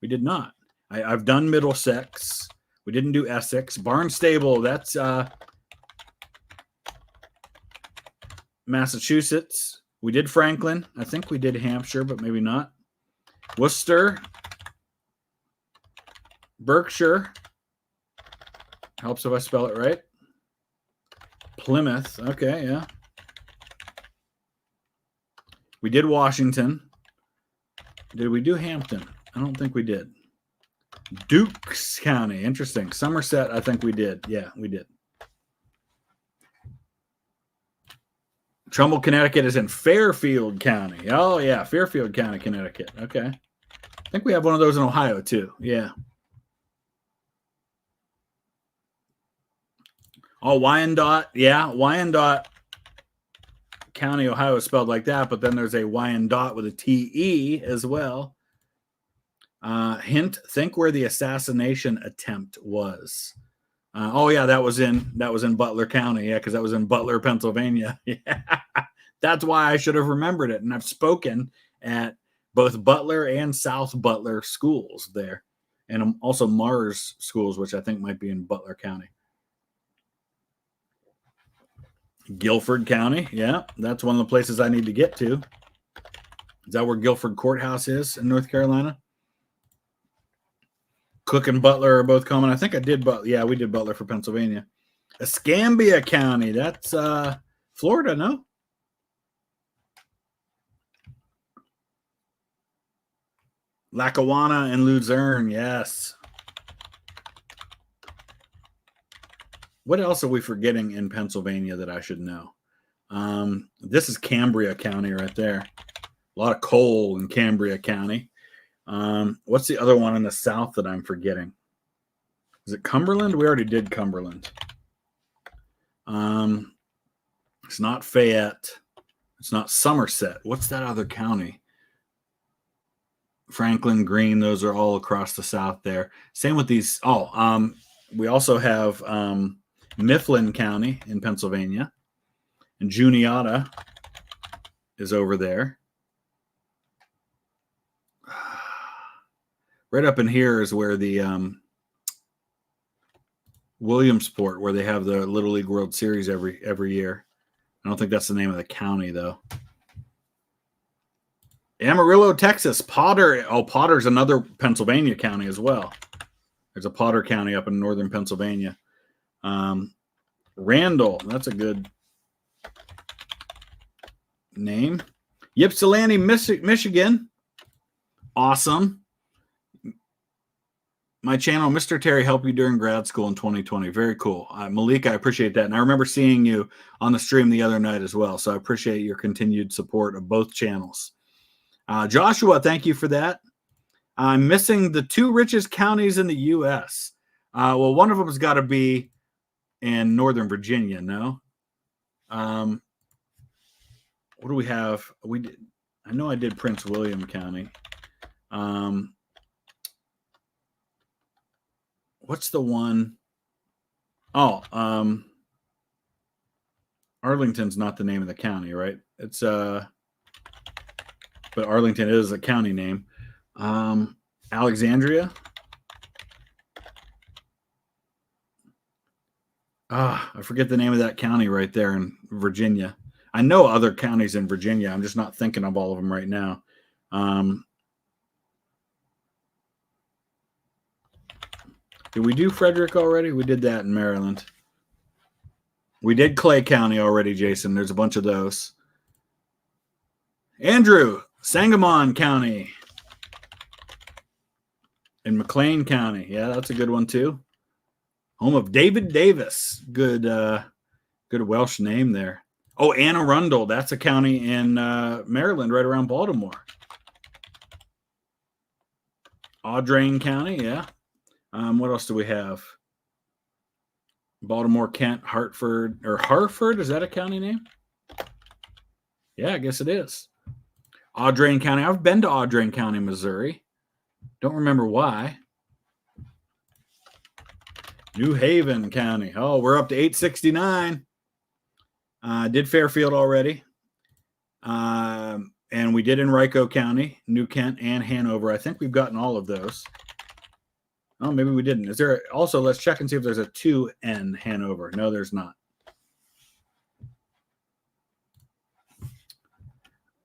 We did not. I've done Middlesex. We didn't do Essex. Barnstable, that's Massachusetts. We did Franklin. I think we did Hampshire, but maybe not. Worcester. Berkshire. Helps if I spell it right. Plymouth. Okay, yeah. We did Washington. Did we do Hampton? I don't think we did. Dukes County. Interesting. Somerset, I think we did. Yeah, we did. Trumbull, Connecticut is in Fairfield County. Oh, yeah. Fairfield County, Connecticut. Okay. I think we have one of those in Ohio, too. Yeah. Oh, Wyandotte. Yeah, Wyandotte County, Ohio is spelled like that, but then there's a Wyandotte with a T-E as well. Hint, think where the assassination attempt was. Oh, yeah, that was in Butler County. Yeah, because that was in Butler, Pennsylvania. Yeah. That's why I should have remembered it. And I've spoken at both Butler and South Butler schools there, and also Mars schools, which I think might be in Butler County. Guilford County, yeah, that's one of the places I need to get to. Is that where Guilford Courthouse is in North Carolina? Cook and Butler are both common. I think I did Butler. Yeah, we did Butler for Pennsylvania. Escambia County, that's Florida, no? Lackawanna and Luzerne, yes. What else are we forgetting in Pennsylvania that I should know? This is Cambria County right there. A lot of coal in Cambria County. What's the other one in the south that I'm forgetting? Is it Cumberland? We already did Cumberland. It's not Fayette. It's not Somerset. What's that other county? Franklin, Greene, those are all across the south there. Same with these. We also have Mifflin County in Pennsylvania. And Juniata is over there. Right up in here is where the Williamsport, where they have the Little League World Series every year. I don't think that's the name of the county, though. Amarillo, Texas. Potter. Oh, Potter's another Pennsylvania county as well. There's a Potter County up in northern Pennsylvania. Randall. That's a good name. Ypsilanti, Michigan. Awesome. My channel, Mr. Terry, helped you during grad school in 2020. Very cool. Malik, I appreciate that. And I remember seeing you on the stream the other night as well. So I appreciate your continued support of both channels. Joshua, thank you for that. I'm missing the 2 richest counties in the U.S. Well, one of them has got to be in Northern Virginia, no? What do we have? I know I did Prince William County. What's the one? Arlington's not the name of the county, right? It's but Arlington is a county name. Alexandria. I forget the name of that county right there in Virginia. I know other counties in Virginia. I'm just not thinking of all of them right now. Did we do Frederick already? We did that in Maryland. We did Clay County already, Jason. There's a bunch of those. Andrew, Sangamon County. In McLean County. Yeah, that's a good one too. Home of David Davis. Good Welsh name there. Oh, Anne Arundel. That's a county in Maryland, right around Baltimore. Audrain County, yeah. What else do we have? Baltimore, Kent, Hartford, or Hartford. Is that a county name? Yeah, I guess it is. Audrain County. I've been to Audrain County, Missouri. Don't remember why. New Haven County. Oh, we're up to 869. Did Fairfield already. And we did Henrico County, New Kent, and Hanover. I think we've gotten all of those. Oh, maybe we didn't. Is there also, let's check and see if there's a 2N Hanover. No, there's not.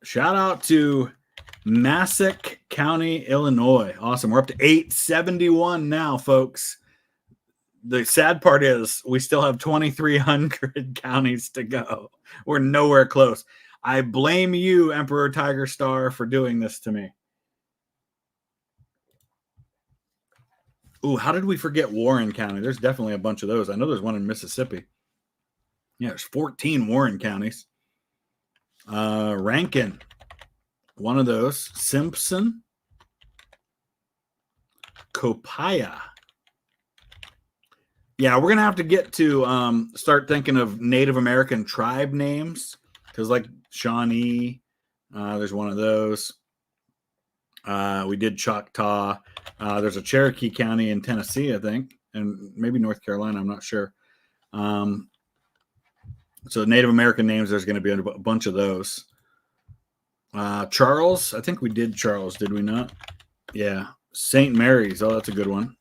Shout out to Massac County, Illinois. Awesome. We're up to 871 now, folks. The sad part is we still have 2,300 counties to go. We're nowhere close. I blame you, Emperor Tiger Star, for doing this to me. Ooh, how did we forget Warren County? There's definitely a bunch of those. I know there's one in Mississippi. Yeah, there's 14 Warren counties. Rankin, one of those. Simpson. Copiah. Yeah, we're going to have to get to start thinking of Native American tribe names. Because like Shawnee, there's one of those. We did Choctaw. There's a Cherokee County in Tennessee, I think, and maybe North Carolina. I'm not sure. So Native American names, there's going to be a bunch of those. Charles. I think we did Charles, did we not? Yeah. St. Mary's. Oh, that's a good one.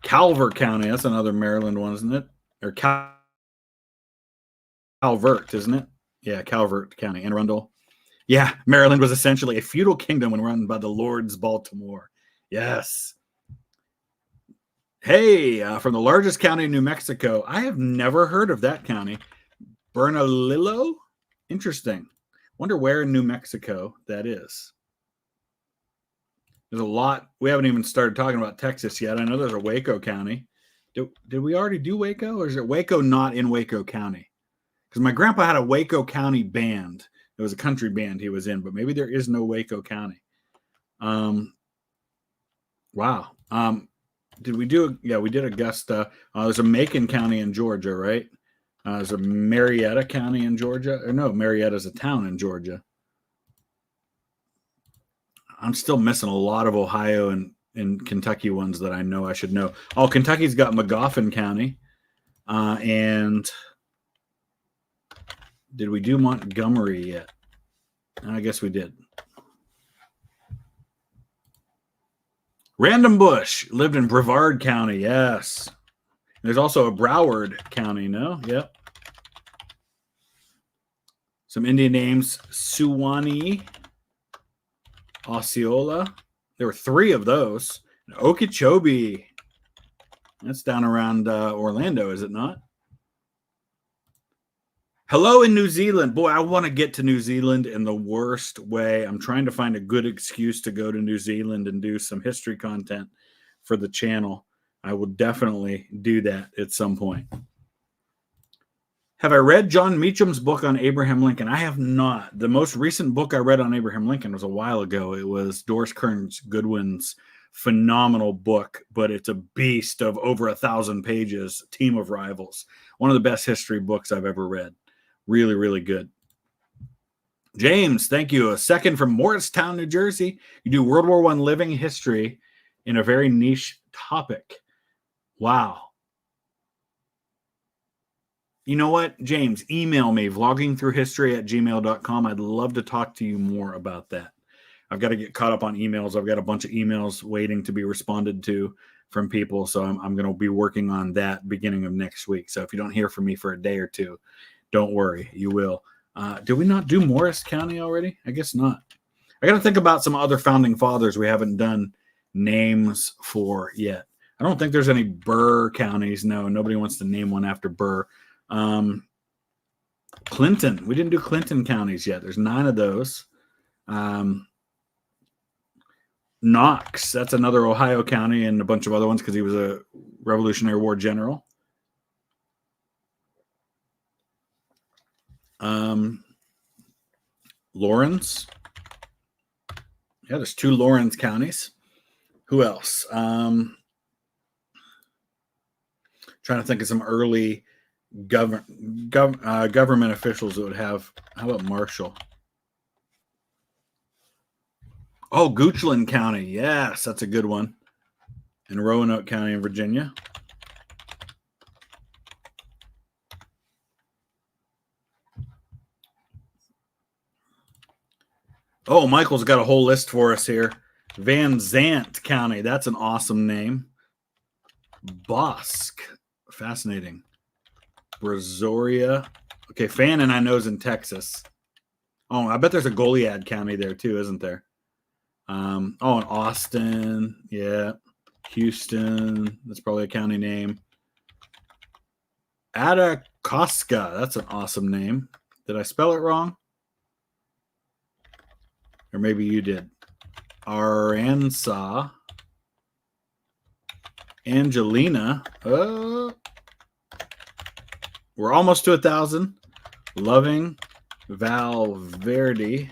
Calvert County. That's another Maryland one, isn't it? Or Calvert, isn't it? Yeah, Calvert County. Anne Arundel. Yeah, Maryland was essentially a feudal kingdom when run by the Lords Baltimore. Yes. Hey, from the largest county in New Mexico. I have never heard of that county. Bernalillo? Interesting. Wonder where in New Mexico that is. There's a lot. We haven't even started talking about Texas yet. I know there's a Waco County. Did we already do Waco, or is it Waco not in Waco County? Because my grandpa had a Waco County band. It was a country band he was in, but maybe there is no Waco County. Wow. Did we do? Yeah, we did Augusta. There's a Macon County in Georgia, right? There's a Marietta County in Georgia. Or no, Marietta's a town in Georgia. I'm still missing a lot of Ohio and Kentucky ones that I know I should know. Oh, Kentucky's got Magoffin County. And did we do Montgomery yet? I guess we did. Random Bush lived in Brevard County. Yes. There's also a Broward County. No? Yep. Some Indian names. Suwannee. Osceola. There were 3 of those. Okeechobee. That's down around Orlando, is it not? Hello in New Zealand. Boy, I want to get to New Zealand in the worst way. I'm trying to find a good excuse to go to New Zealand and do some history content for the channel. I will definitely do that at some point. Have I read John Meacham's book on Abraham Lincoln? I have not. The most recent book I read on Abraham Lincoln was a while ago. It was Doris Kearns Goodwin's phenomenal book, but it's a beast of over 1,000 pages, Team of Rivals. One of the best history books I've ever read. Really, really good. James, thank you. A second from Morristown, New Jersey. You do World War I living history in a very niche topic. Wow. You know what, James, email me, vloggingthroughhistory@gmail.com. I'd love to talk to you more about that. I've got to get caught up on emails. I've got a bunch of emails waiting to be responded to from people. So I'm going to be working on that beginning of next week. So if you don't hear from me for a day or two, don't worry, you will. Did we not do Morris County already? I guess not. I got to think about some other founding fathers we haven't done names for yet. I don't think there's any Burr counties. No, nobody wants to name one after Burr. Clinton. We didn't do Clinton counties yet. There's 9 of those. Knox. That's another Ohio county and a bunch of other ones because he was a Revolutionary War general. Lawrence. Yeah, there's 2 Lawrence counties. Who else? Trying to think of some early government officials that would have. How about Marshall? Oh, Goochland County. Yes, that's a good one. And Roanoke County in Virginia. Oh, Michael's got a whole list for us here. Van Zant County. That's an awesome name. Bosque. Fascinating. Brazoria. Okay, Fannin I know is in Texas. Oh, I bet there's a Goliad County there too, isn't there? In Austin. Yeah. Houston. That's probably a county name. Atacosca. That's an awesome name. Did I spell it wrong? Or maybe you did. Aransa. Angelina. We're almost to 1,000. Loving. Valverde.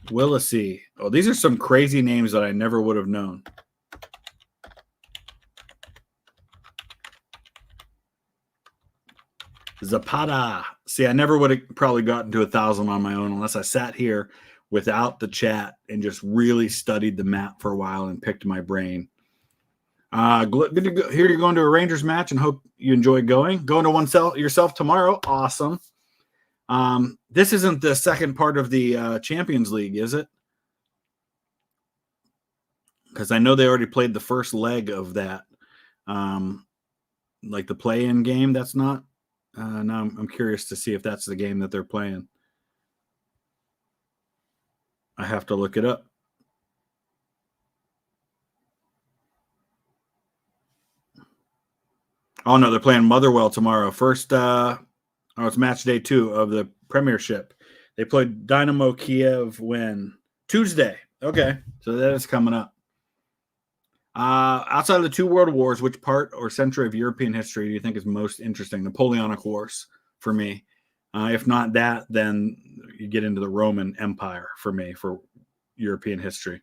Willacy. Oh, these are some crazy names that I never would have known. Zapata. See, I never would have probably gotten to 1,000 on my own unless I sat here without the chat and just really studied the map for a while and picked my brain. Good to go. Here you're going to a Rangers match and hope you enjoy going. Going to yourself tomorrow. Awesome. This isn't the second part of the Champions League, is it? Because I know they already played the first leg of that. Like the play-in game, that's not. Now I'm curious to see if that's the game that they're playing. I have to look it up. Oh, no, they're playing Motherwell tomorrow. First, it's match day 2 of the Premiership. They played Dynamo Kiev when? Tuesday. Okay, so that is coming up. Outside of the 2 world wars, which part or century of European history do you think is most interesting? Napoleonic Wars for me. If not that, then you get into the Roman Empire for me for European history.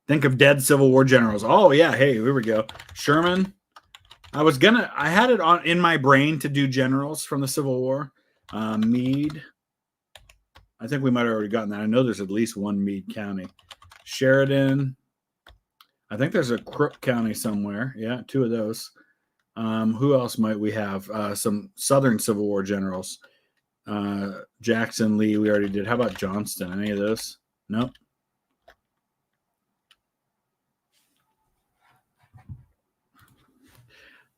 Think of dead Civil War generals. Oh, yeah. Hey, here we go. Sherman. I had it in my brain to do generals from the Civil War. Meade. I think we might have already gotten that. I know there's at least one Meade County. Sheridan. I think there's a Crook County somewhere. Yeah, 2 of those. Who else might we have? Some Southern Civil War generals. Jackson, Lee, we already did. How about Johnston? Any of those? Nope.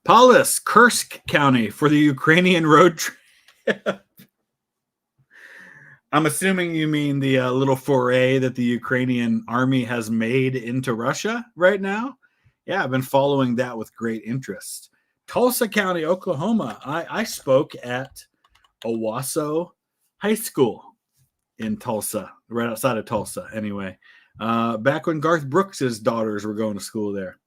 Paulus, Kursk County for the Ukrainian road trip. I'm assuming you mean the little foray that the Ukrainian army has made into Russia right now. Yeah, I've been following that with great interest. Tulsa County, Oklahoma. I spoke at Owasso High School in Tulsa, right outside of Tulsa, anyway. Back when Garth Brooks's daughters were going to school there.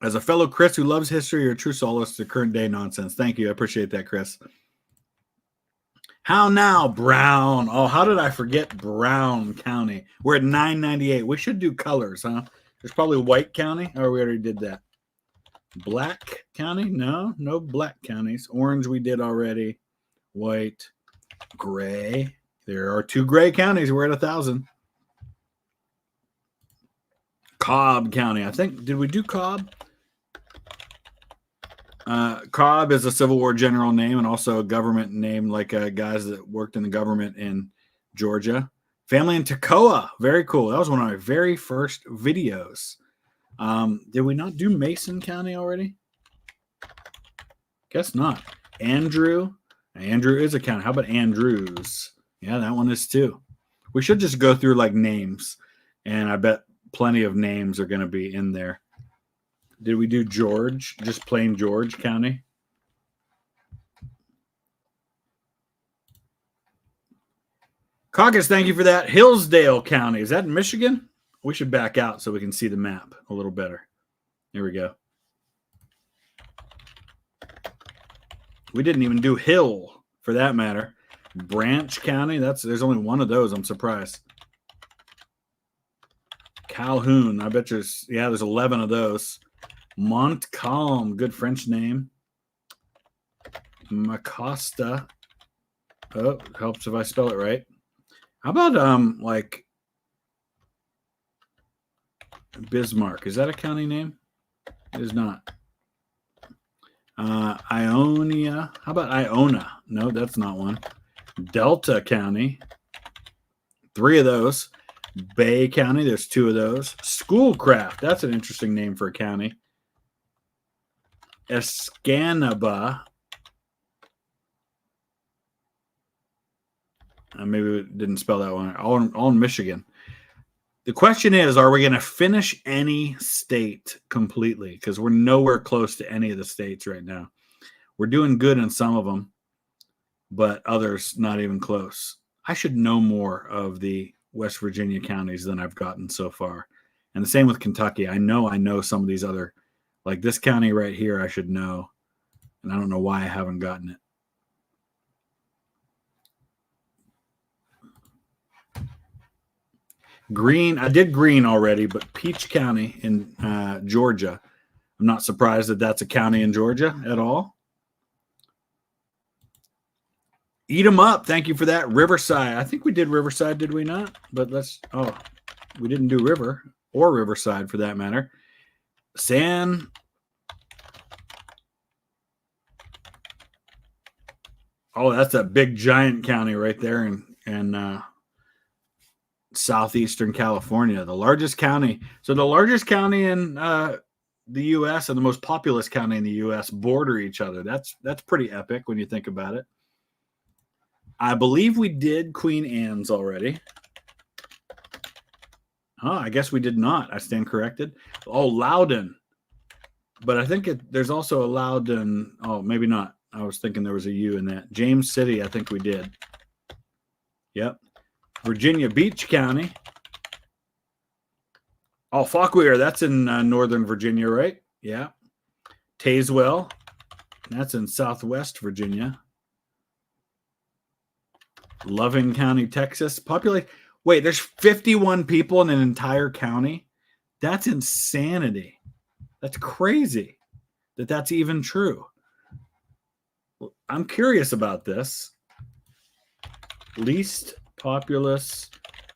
As a fellow Chris who loves history, you're a true solace to current day nonsense. Thank you. I appreciate that, Chris. How now, Brown? Oh, how did I forget Brown County? We're at 998. We should do colors, huh? There's probably White County. Oh, we already did that. Black County? No black counties. Orange we did already. White. Gray. There are 2 gray counties. We're at 1,000. Cobb County. I think, did we do Cobb? Cobb is a Civil War general name and also a government name, like guys that worked in the government in Georgia. Family in Toccoa. Very cool. That was one of my very first videos. Did we not do Mason County already? Guess not. Andrew. Andrew is a county. How about Andrews? Yeah, that one is too. We should just go through like names, and I bet plenty of names are going to be in there. Did we do George? Just plain George County? Caucus, thank you for that. Hillsdale County. Is that in Michigan? We should back out so we can see the map a little better. Here we go. We didn't even do Hill, for that matter. Branch County. There's only one of those. I'm surprised. Calhoun. I bet there's 11 of those. Montcalm, good French name. Macosta. Oh, helps if I spell it right. How about like Bismarck? Is that a county name? It is not. Ionia. How about Iona? No, that's not one. Delta County. 3 of those. Bay County. There's 2 of those. Schoolcraft. That's an interesting name for a county. Escanaba. Maybe we didn't spell that one. All in Michigan. The question is, are we going to finish any state completely? Because we're nowhere close to any of the states right now. We're doing good in some of them, but others not even close. I should know more of the West Virginia counties than I've gotten so far. And the same with Kentucky. I know some of these other, like this county right here, I should know. And I don't know why I haven't gotten it. Greene, I did Greene already, but Peach County in Georgia. I'm not surprised that that's a county in Georgia at all. Eat 'em up. Thank you for that. Riverside. I think we did Riverside, did we not? But we didn't do River or Riverside for that matter. Oh, that's a big giant county right there in southeastern California, the largest county. So the largest county in the U.S. and the most populous county in the U.S. border each other. That's pretty epic when you think about it. I believe we did Queen Anne's already. Oh, I guess we did not. I stand corrected. Oh, Loudon. But I think there's also a Loudon. Oh, maybe not. I was thinking there was a U in that. James City, I think we did. Yep. Virginia Beach County. Oh, Fauquier, that's in Northern Virginia, right? Yeah. Tazewell, that's in Southwest Virginia. Loving County, Texas. Wait, there's 51 people in an entire county? That's insanity. That's crazy that that's even true. I'm curious about this. Least populous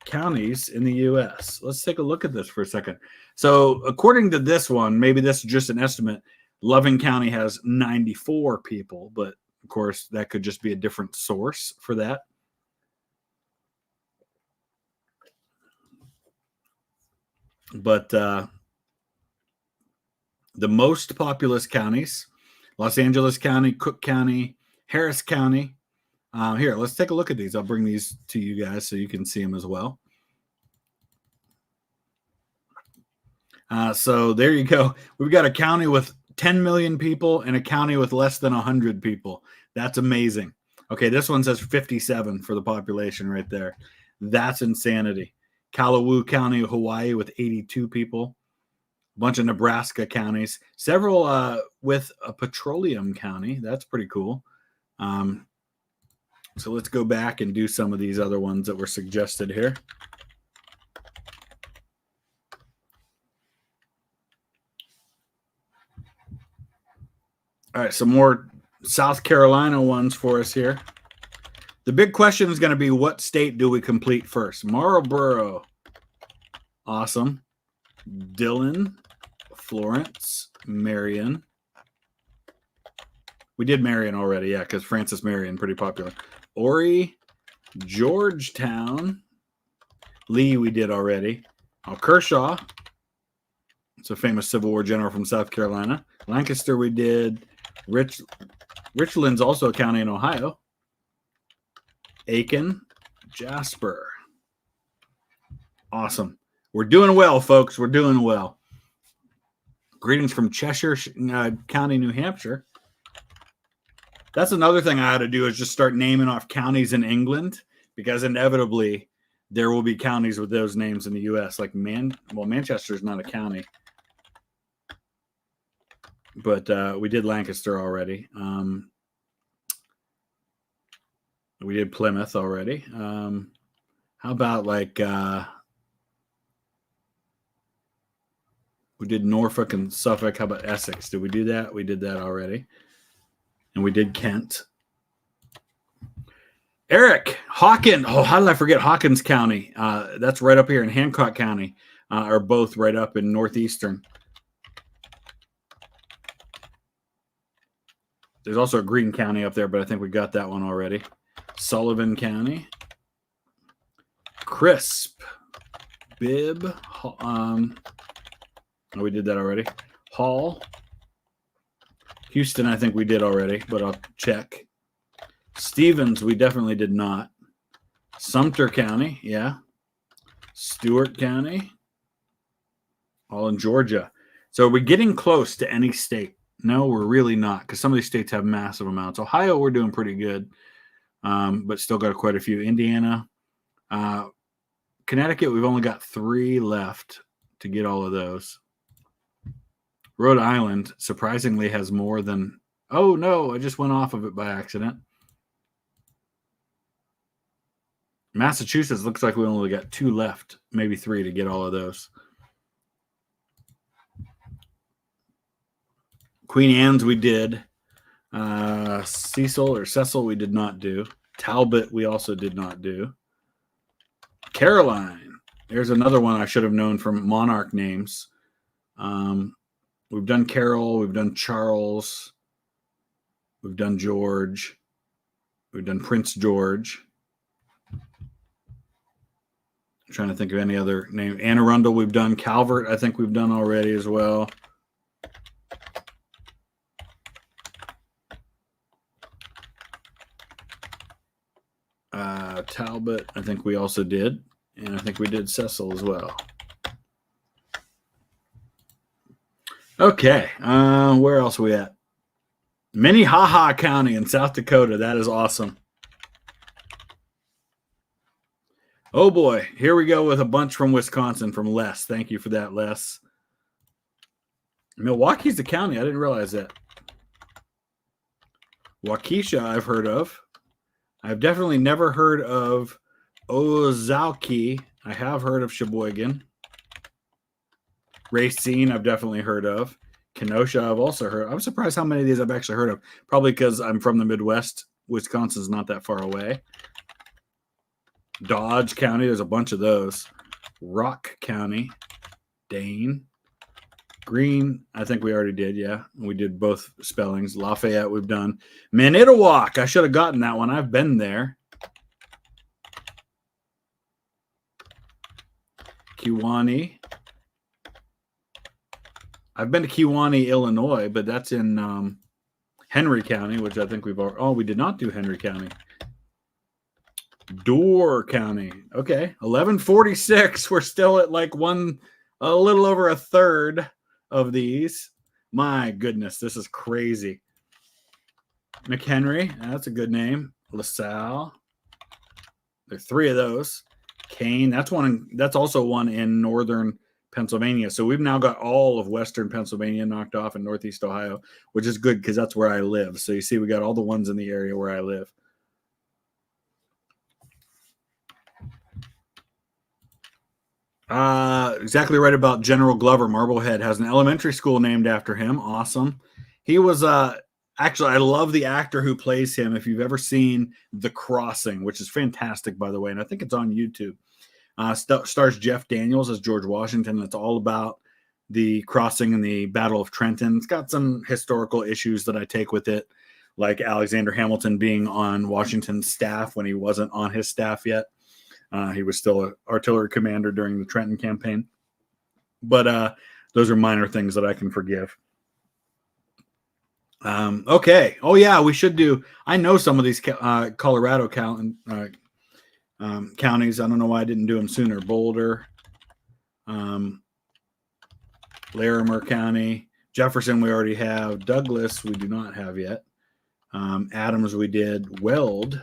counties in the U.S. Let's take a look at this for a second. So according to this one, maybe this is just an estimate, Loving County has 94 people, but of course that could just be a different source for that. But the most populous counties, Los Angeles County, Cook County, Harris County. Here, let's take a look at these. I'll bring these to you guys so you can see them as well. So there you go. We've got a county with 10 million people and a county with less than 100 people. That's amazing. Okay, this one says 57 for the population right there. That's insanity. Kalawoo County, Hawaii with 82 people. A bunch of Nebraska counties. Several with a petroleum county. That's pretty cool. So let's go back and do some of these other ones that were suggested here. All right, some more South Carolina ones for us here. The big question is going to be, what state do we complete first? Marlboro. Awesome. Dillon, Florence, Marion. We did Marion already, yeah, because Francis Marion, pretty popular. Horry, Georgetown. Lee, we did already. Kershaw. It's a famous Civil War general from South Carolina. Lancaster, we did. Richland's also a county in Ohio. Aiken, Jasper. Awesome. We're doing well, folks. We're doing well. Greetings from Cheshire County, New Hampshire. That's another thing I had to do, is just start naming off counties in England, because inevitably there will be counties with those names in the U.S. Like Manchester is not a county, but we did Lancaster already. We did Plymouth already. How about we did Norfolk and Suffolk. How about Essex? Did we do that? We did that already. And we did Kent. Eric, Hawkins. Oh, how did I forget Hawkins County? That's right up here in Hancock County. Are both right up in northeastern. There's also a Greene County up there, but I think we got that one already. Sullivan County. Crisp. Bibb. We did that already. Hall. Houston, I think we did already, but I'll check. Stevens, we definitely did not. Sumter County, yeah. Stewart County. All in Georgia. So are we getting close to any state? No, we're really not, because some of these states have massive amounts. Ohio, we're doing pretty good, but still got quite a few. Indiana. Connecticut, we've only got 3 left to get all of those. Rhode Island, surprisingly, has more than... Oh, no, I just went off of it by accident. Massachusetts looks like we only got 2 left, maybe 3 to get all of those. Queen Anne's we did. Cecil we did not do. Talbot, we also did not do. Caroline. There's another one I should have known from monarch names. We've done Carol. We've done Charles. We've done George. We've done Prince George. I'm trying to think of any other name. Anne Arundel, we've done. Calvert, I think we've done already as well. Talbot, I think we also did. And I think we did Cecil as well. Okay. Where else are we at? Minnehaha County in South Dakota. That is awesome. Oh, boy. Here we go with a bunch from Wisconsin from Les. Thank you for that, Les. Milwaukee's the county. I didn't realize that. Waukesha, I've heard of. I've definitely never heard of Ozaukee. I have heard of Sheboygan. Racine, I've definitely heard of. Kenosha, I've also heard. I'm surprised how many of these I've actually heard of. Probably because I'm from the Midwest. Wisconsin's not that far away. Dodge County, there's a bunch of those. Rock County. Dane. Green, I think we already did, yeah. We did both spellings. Lafayette, we've done. Manitowoc, I should have gotten that one. I've been there. Kewanee. I've been to Kewanee, Illinois, but that's in Henry County, which I think we've already. Oh, we did not do Henry County. Door County. Okay. 1146. We're still at like a little over a third of these. My goodness, this is crazy. McHenry, that's a good name. LaSalle. There are three of those. Kane, that's also one in northern Pennsylvania. So we've now got all of western Pennsylvania knocked off in northeast Ohio, which is good because that's where I live. So you see, we got all the ones in the area where I live. Exactly right about General Glover. Marblehead has an elementary school named after him. Awesome. He was actually, I love the actor who plays him. If you've ever seen The Crossing, which is fantastic, by the way, and I think it's on YouTube. Stars Jeff Daniels as George Washington. It's all about the crossing and the Battle of Trenton. It's got some historical issues that I take with it, like Alexander Hamilton being on Washington's staff when he wasn't on his staff yet. He was still an artillery commander during the Trenton campaign. But those are minor things that I can forgive. Okay. Oh, yeah, we should do. I know some of these Colorado counties. I don't know why I didn't do them sooner. Boulder, Larimer County, Jefferson we already have. Douglas we do not have yet. Adams we did. Weld.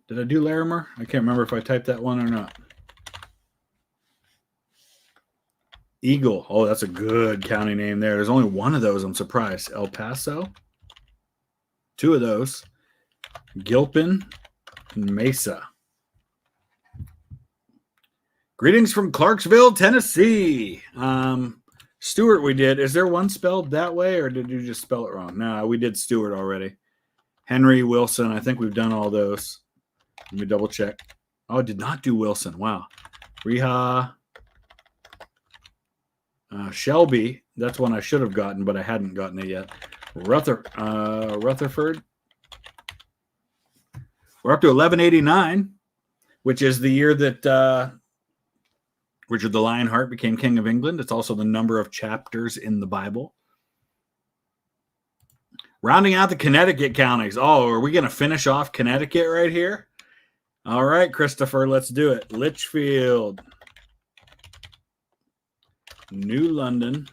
Did I do Larimer? I can't remember if I typed that one or not. Eagle. Oh, that's a good county name there. There's only one of those. I'm surprised. El Paso. Two of those. Gilpin and Mesa. Greetings from Clarksville, Tennessee. Stewart we did. Is there one spelled that way, or did you just spell it wrong? No, we did Stewart already. Henry, Wilson. I think we've done all those. Let me double check. Oh, I did not do Wilson. Wow. Reha. Shelby. That's one I should have gotten, but I hadn't gotten it yet. Rutherford. We're up to 1189, which is the year that Richard the Lionheart became King of England. It's also the number of chapters in the Bible. Rounding out the Connecticut counties. Oh, are we going to finish off Connecticut right here? All right, Christopher, let's do it. Litchfield, New London,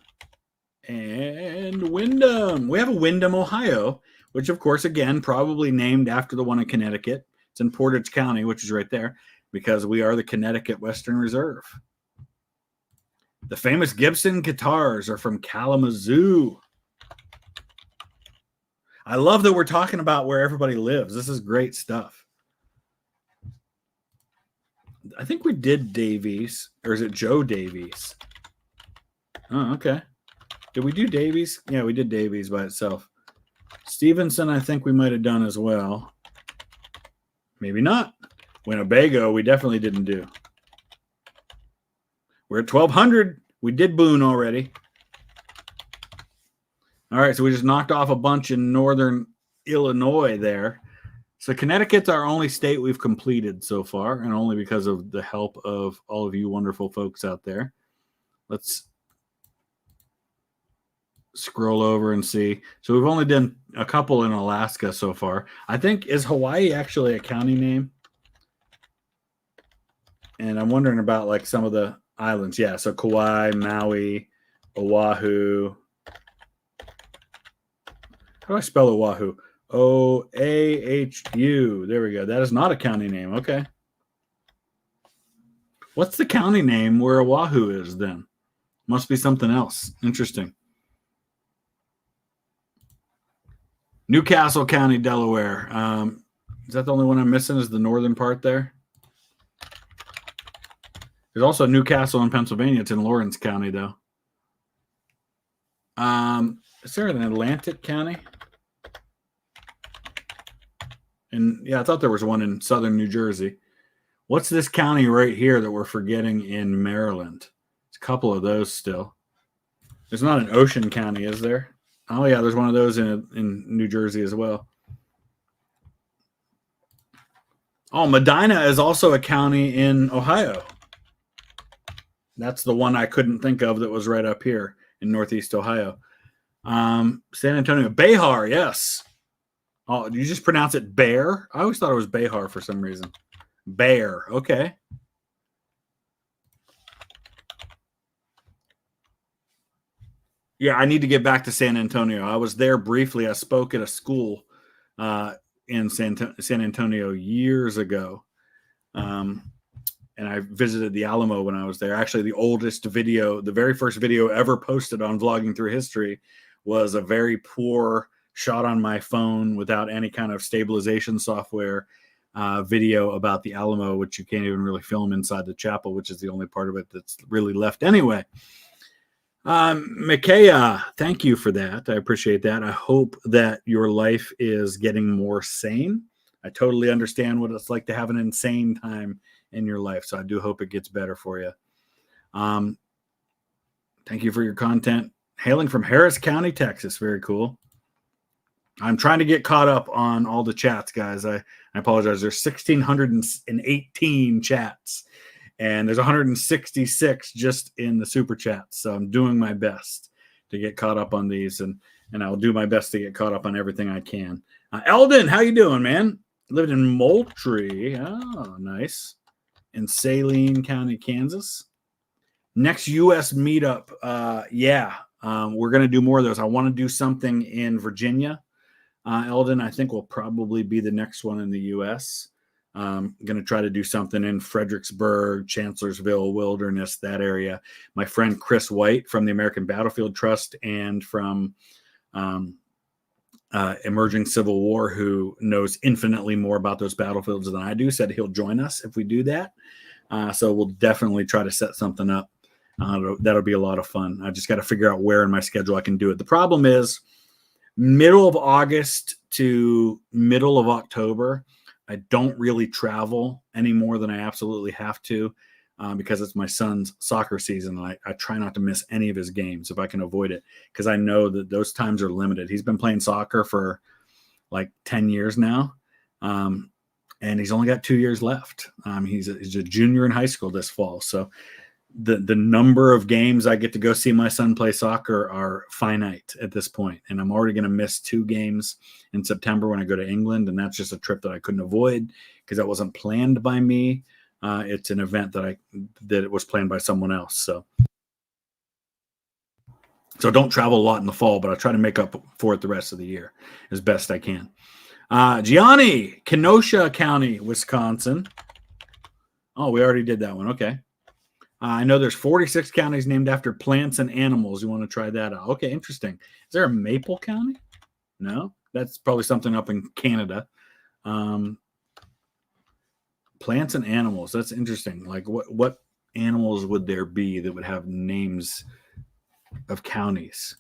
and Windham. We have a Windham, Ohio, which, of course, again, probably named after the one in Connecticut. It's in Portage County, which is right there, because we are the Connecticut Western Reserve. The famous Gibson guitars are from Kalamazoo. I love that we're talking about where everybody lives. This is great stuff. I think we did Davies, or is it Joe Davies? Oh, okay. Did we do Davies? Yeah, we did Davies by itself. Stevenson, I think we might have done as well. Maybe not. Winnebago, we definitely didn't do. We're at 1,200. We did Boone already. All right, so we just knocked off a bunch in northern Illinois there. So Connecticut's our only state we've completed so far, and only because of the help of all of you wonderful folks out there. Let's scroll over and see. So we've only done a couple in Alaska so far. I think, is Hawaii actually a county name? And I'm wondering about like some of the islands. Yeah, so Kauai, Maui, Oahu. How do I spell Oahu? O-A-H-U. There we go. That is not a county name. Okay. What's the county name where Oahu is then? Must be something else. Interesting. Newcastle County, Delaware. Is that the only one I'm missing? Is the northern part there? There's also Newcastle in Pennsylvania. It's in Lawrence County, though. Is there an Atlantic County? And yeah, I thought there was one in southern New Jersey. What's this county right here that we're forgetting in Maryland? There's a couple of those still. There's not an Ocean County, is there? Oh, yeah, there's one of those in New Jersey as well. Oh, Medina is also a county in Ohio. That's the one I couldn't think of that was right up here in Northeast Ohio. San Antonio. Behar, yes. Oh, do you just pronounce it Bear? I always thought it was Behar for some reason. Bear, okay. Yeah, I need to get back to San Antonio. I was there briefly. I spoke at a school in San Antonio years ago. And I visited the Alamo when I was there. Actually, the oldest video, the very first video ever posted on Vlogging Through History was a very poor shot on my phone without any kind of stabilization software video about the Alamo, which you can't even really film inside the chapel, which is the only part of it that's really left anyway. Micaiah, thank you for that. I appreciate that. I hope that your life is getting more sane. I totally understand what it's like to have an insane time in your life, so I do hope it gets better for you. Thank you for your content. Hailing from Harris County, Texas. Very cool. I'm trying to get caught up on all the chats, guys. I apologize. There's 1,618 chats, and there's 166 just in the super chats. So I'm doing my best to get caught up on these, and I'll do my best to get caught up on everything I can. Eldon, how you doing, man? Lived in Moultrie. Oh, nice. In Saline County, Kansas. Next U.S. meetup. We're going to do more of those. I want to do something in Virginia. Eldon, I think will probably be the next one in the U.S. I'm going to try to do something in Fredericksburg, Chancellorsville, Wilderness, that area. My friend Chris White from the American Battlefield Trust and from Emerging Civil War, who knows infinitely more about those battlefields than I do, said he'll join us if we do that. So we'll definitely try to set something up. That'll be a lot of fun. I just got to figure out where in my schedule I can do it. The problem is middle of August to middle of October, I don't really travel any more than I absolutely have to because it's my son's soccer season. And I try not to miss any of his games if I can avoid it, because I know that those times are limited. He's been playing soccer for like 10 years now. And he's only got 2 years left. He's a junior in high school this fall. So the number of games I get to go see my son play soccer are finite at this point. And I'm already going to miss 2 games in September when I go to England. And that's just a trip that I couldn't avoid because that wasn't planned by me. It's an event that it was planned by someone else. So don't travel a lot in the fall, but I try to make up for it the rest of the year as best I can. Gianni, Kenosha County, Wisconsin. Oh, we already did that one. Okay. I know there's 46 counties named after plants and animals. You want to try that out? Okay, interesting. Is there a Maple County? No, that's probably something up in Canada. Plants and animals. That's interesting. Like what animals would there be that would have names of counties?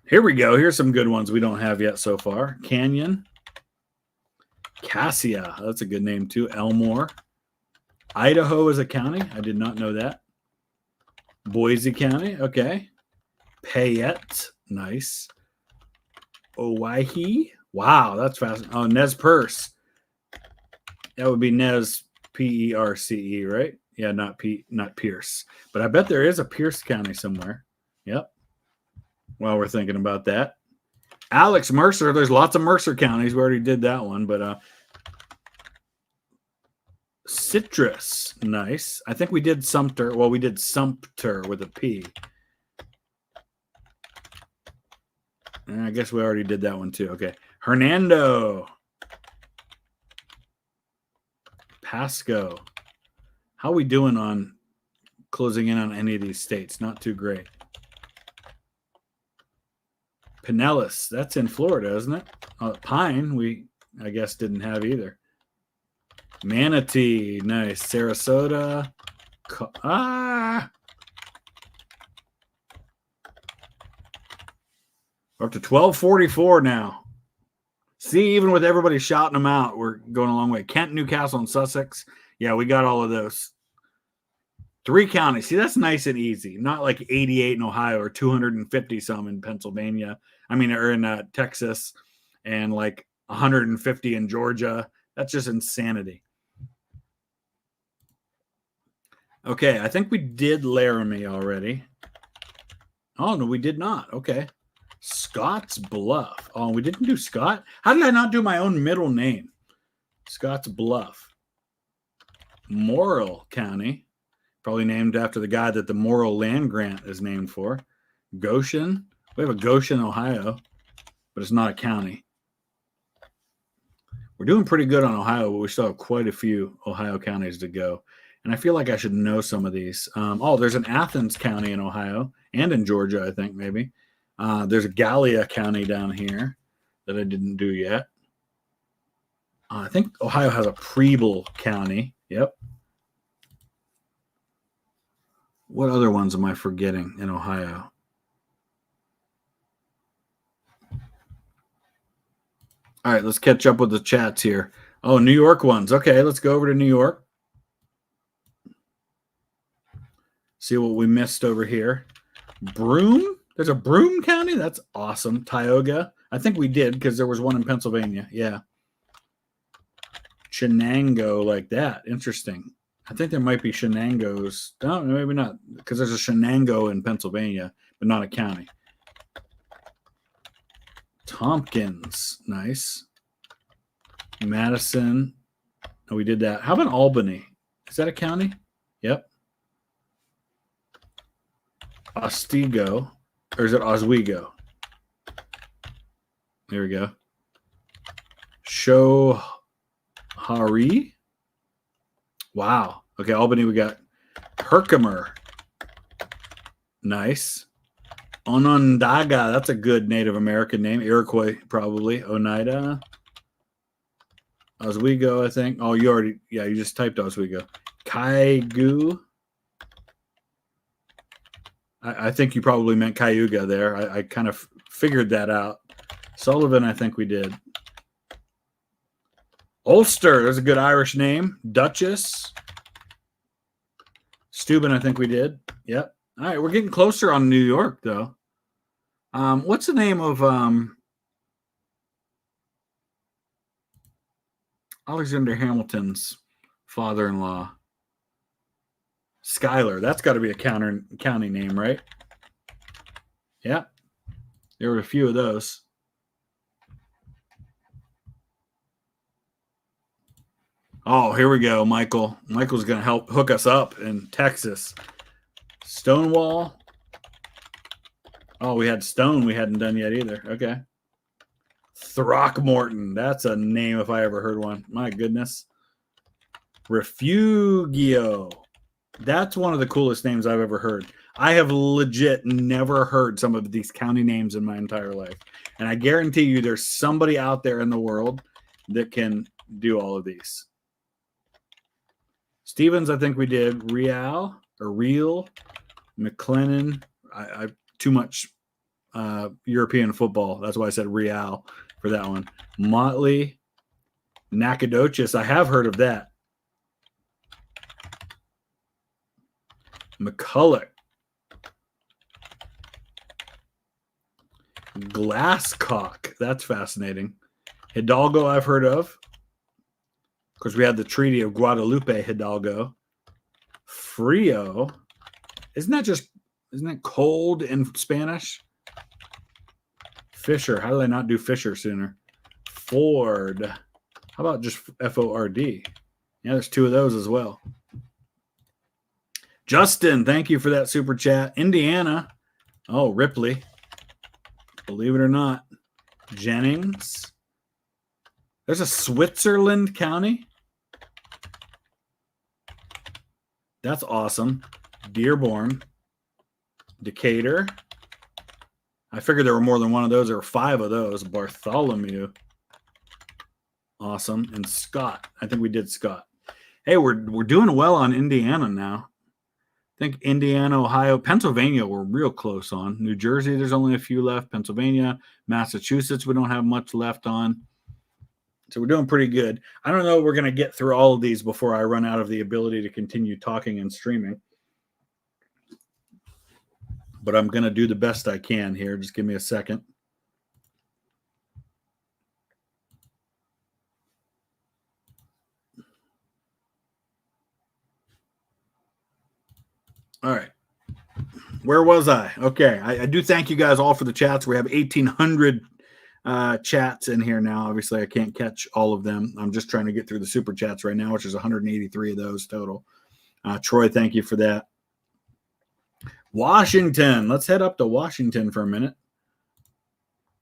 Here we go. Here's some good ones we don't have yet so far. Canyon. Cassia. That's a good name too. Elmore. Idaho is a county. I did not know that. Boise County. Okay. Payette. Nice. Owyhee. Wow, that's fast. Oh, Nez Perce. That would be Nez Perce, right? Yeah, not Pierce. But I bet there is a Pierce County somewhere. Yep. While we're thinking about that. Alex Mercer. There's lots of Mercer counties. We already did that one, but Citrus. Nice. I think we did Sumter. Well, we did Sumpter with a P. And I guess we already did that one too. Okay. Hernando. Pasco. How are we doing on closing in on any of these states? Not too great. Pinellas. That's in Florida, isn't it? Pine, we, I guess, didn't have either. Manatee. Nice. Sarasota. We're up to 1244 now. See, even with everybody shouting them out, we're going a long way. Kent, Newcastle, and Sussex. Yeah, we got all of those. 3 counties. See, that's nice and easy. Not like 88 in Ohio or 250 some in Pennsylvania. I mean, or in Texas, and like 150 in Georgia. That's just insanity. Okay, I think we did Laramie already. Oh, no, we did not. Okay. Scotts Bluff. Oh, we didn't do Scott? How did I not do my own middle name? Scotts Bluff. Morrill County. Probably named after the guy that the Morrill Land Grant is named for. Goshen. We have a Goshen, Ohio, but it's not a county. We're doing pretty good on Ohio, but we still have quite a few Ohio counties to go. And I feel like I should know some of these. There's an Athens County in Ohio and in Georgia, I think, maybe. There's a Gallia County down here that I didn't do yet. I think Ohio has a Preble County. Yep. What other ones am I forgetting in Ohio? All right, let's catch up with the chats here. Oh, New York ones. Okay, let's go over to New York. See what we missed over here. Broome. There's a Broome County? That's awesome. Tioga. I think we did because there was one in Pennsylvania. Yeah. Shenango like that. Interesting. I think there might be Shenangos. No, maybe not, because there's a Shenango in Pennsylvania, but not a county. Tompkins. Nice. Madison. Oh, we did that. How about Albany? Is that a county? Yep. Otsego. Or is it Oswego? There we go. Schoharie. Wow. Okay, Albany, we got Herkimer. Nice. Onondaga. That's a good Native American name. Iroquois, probably. Oneida. Oswego, I think. Oh, you just typed Oswego. Kaiguu. I think you probably meant Cayuga there. I kind of figured that out. Sullivan, I think we did. Ulster, there's a good Irish name. Duchess. Steuben, I think we did. Yep. All right, we're getting closer on New York, though. What's the name of Alexander Hamilton's father-in-law? Schuyler. That's got to be a county name, right? Yeah. There were a few of those. Oh, here we go, Michael. Michael's going to help hook us up in Texas. Stonewall. Oh, we had Stone we hadn't done yet either. Okay. Throckmorton. That's a name if I ever heard one. My goodness. Refugio. That's one of the coolest names I've ever heard. I have legit never heard some of these county names in my entire life. And I guarantee you there's somebody out there in the world that can do all of these. Stevens, I think we did. Real. McLennan. I too much European football. That's why I said Real for that one. Motley Nacogdoches. I have heard of that. McCulloch. Glasscock. That's fascinating. Hidalgo I've heard of. Of course, we had the Treaty of Guadalupe Hidalgo. Frio. Isn't that cold in Spanish? Fisher. How did I not do Fisher sooner? Ford. How about just F-O-R-D? Yeah, there's 2 of those as well. Justin, thank you for that super chat. Indiana. Oh, Ripley. Believe it or not. Jennings. There's a Switzerland County. That's awesome. Dearborn. Decatur. I figured there were more than one of those. There were 5 of those. Bartholomew. Awesome. And Scott. I think we did Scott. Hey, we're doing well on Indiana now. I think Indiana, Ohio, Pennsylvania we're real close on. New Jersey, there's only a few left. Pennsylvania, Massachusetts, we don't have much left on. So we're doing pretty good. I don't know if we're going to get through all of these before I run out of the ability to continue talking and streaming. But I'm going to do the best I can here. Just give me a second. All right. Where was I? Okay. I do thank you guys all for the chats. We have 1,800 chats in here now. Obviously, I can't catch all of them. I'm just trying to get through the super chats right now, which is 183 of those total. Troy, thank you for that. Washington. Let's head up to Washington for a minute.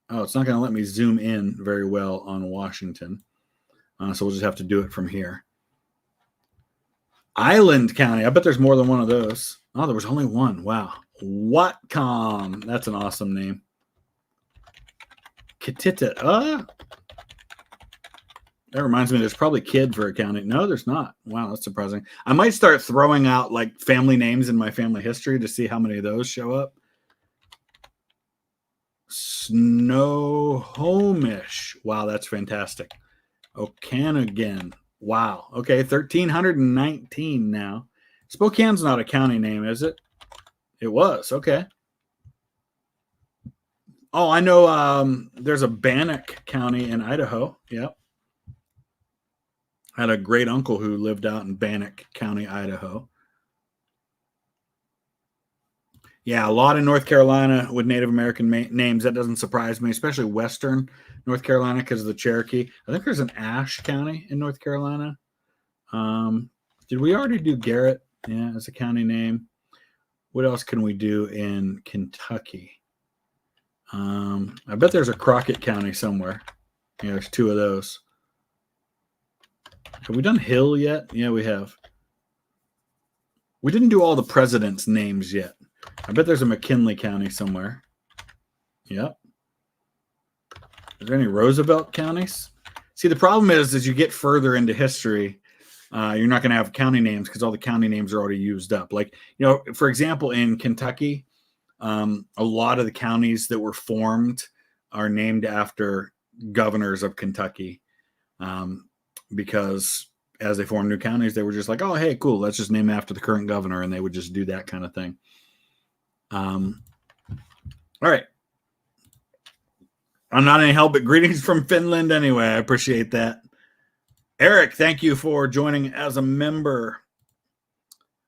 Oh, it's not going to let me zoom in very well on Washington. So we'll just have to do it from here. Island County. I bet there's more than one of those. Oh, there was only one. Wow. Whatcom. That's an awesome name. Kitita. That reminds me, there's probably Kid for a county. No, there's not. Wow, that's surprising. I might start throwing out like family names in my family history to see how many of those show up. Snohomish. Wow, that's fantastic. Okanagan. Wow. Okay, 1,319 now. Spokane's not a county name, is it? It was. Okay. Oh, I know there's a Bannock County in Idaho. Yep. I had a great uncle who lived out in Bannock County, Idaho. Yeah, a lot in North Carolina with Native American names. That doesn't surprise me, especially Western North Carolina because of the Cherokee. I think there's an Ashe County in North Carolina. Did we already do Garrett? Yeah, as a county name. What else can we do in Kentucky? I bet there's a Crockett County somewhere. Yeah, there's 2 of those. Have we done Hill yet? Yeah, we have. We didn't do all the presidents' names yet. I bet there's a McKinley County somewhere. Yep. Is there any Roosevelt counties? See, the problem is as you get further into history, you're not going to have county names because all the county names are already used up. Like, for example, in Kentucky, a lot of the counties that were formed are named after governors of Kentucky because as they formed new counties, they were just like, oh, hey, cool, let's just name after the current governor, and they would just do that kind of thing. All right. I'm not any help, but greetings from Finland anyway. I appreciate that. Eric, thank you for joining as a member.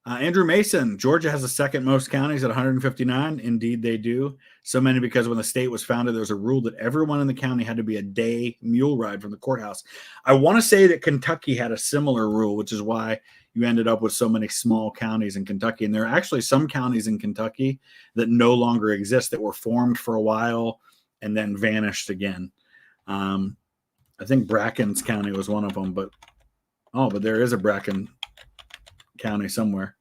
Andrew Mason, Georgia has the second most counties at 159. Indeed, they do. So many because when the state was founded, there was a rule that everyone in the county had to be a day mule ride from the courthouse. I want to say that Kentucky had a similar rule, which is why you ended up with so many small counties in Kentucky. And there are actually some counties in Kentucky that no longer exist, that were formed for a while and then vanished again. I think Brackens County was one of them, but there is a Bracken County somewhere.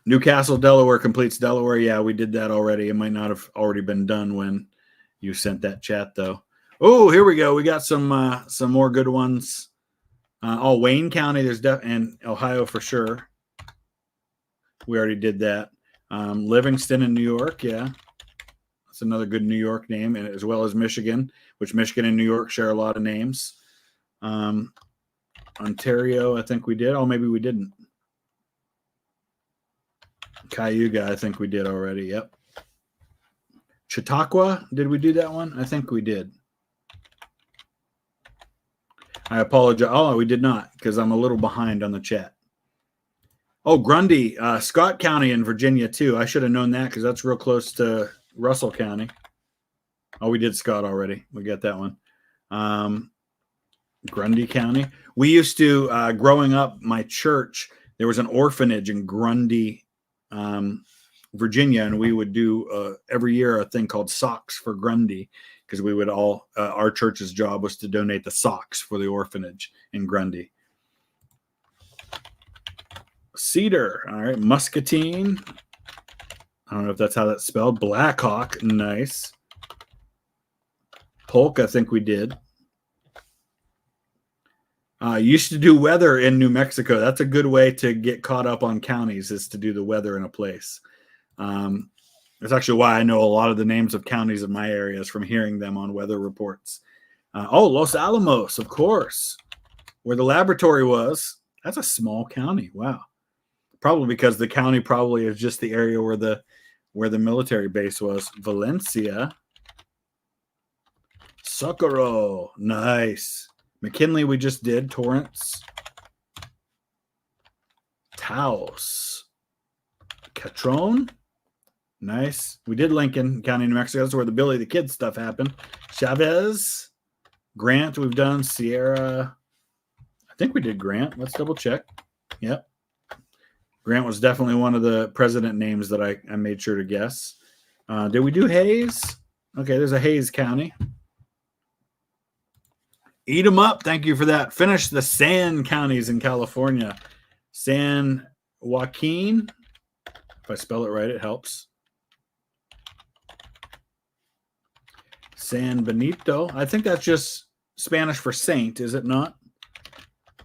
Newcastle, Delaware completes Delaware. Yeah, we did that already. It might not have already been done when you sent that chat, though. Oh, here we go. We got some more good ones. Wayne County, and Ohio for sure. We already did that. Livingston in New York, yeah. That's another good New York name, and as well as Michigan, which Michigan and New York share a lot of names. Ontario, I think we did. Oh, maybe we didn't. Cayuga, I think we did already. Yep. Chautauqua, did we do that one? I think we did. I apologize. Oh, we did not, because I'm a little behind on the chat. Oh, Grundy, Scott County in Virginia, too. I should have known that because that's real close to Russell County. Oh, we did Scott already. We got that one. Grundy County. We used to, growing up, my church, there was an orphanage in Grundy, Virginia, and we would do every year a thing called Socks for Grundy, because we would all, our church's job was to donate the socks for the orphanage in Grundy. Cedar, all right. Muscatine. I don't know if that's how that's spelled. Blackhawk, nice. Polk, I think we did. Used to do weather in New Mexico. That's a good way to get caught up on counties, is to do the weather in a place. That's actually why I know a lot of the names of counties in my area, is from hearing them on weather reports. Los Alamos, of course, where the laboratory was. That's a small county. Wow. Probably because the county probably is just the area where the military base was. Valencia. Socorro. Nice. McKinley we just did. Torrance. Taos. Catron. Nice. We did Lincoln County, New Mexico. That's where the Billy the Kid stuff happened. Chavez. Grant we've done. Sierra. I think we did Grant. Let's double check. Yep. Grant was definitely one of the president names that I made sure to guess. Did we do Hayes? Okay, there's a Hayes County. Eat them up. Thank you for that. Finish the San counties in California. San Joaquin. If I spell it right, it helps. San Benito. I think that's just Spanish for saint, is it not?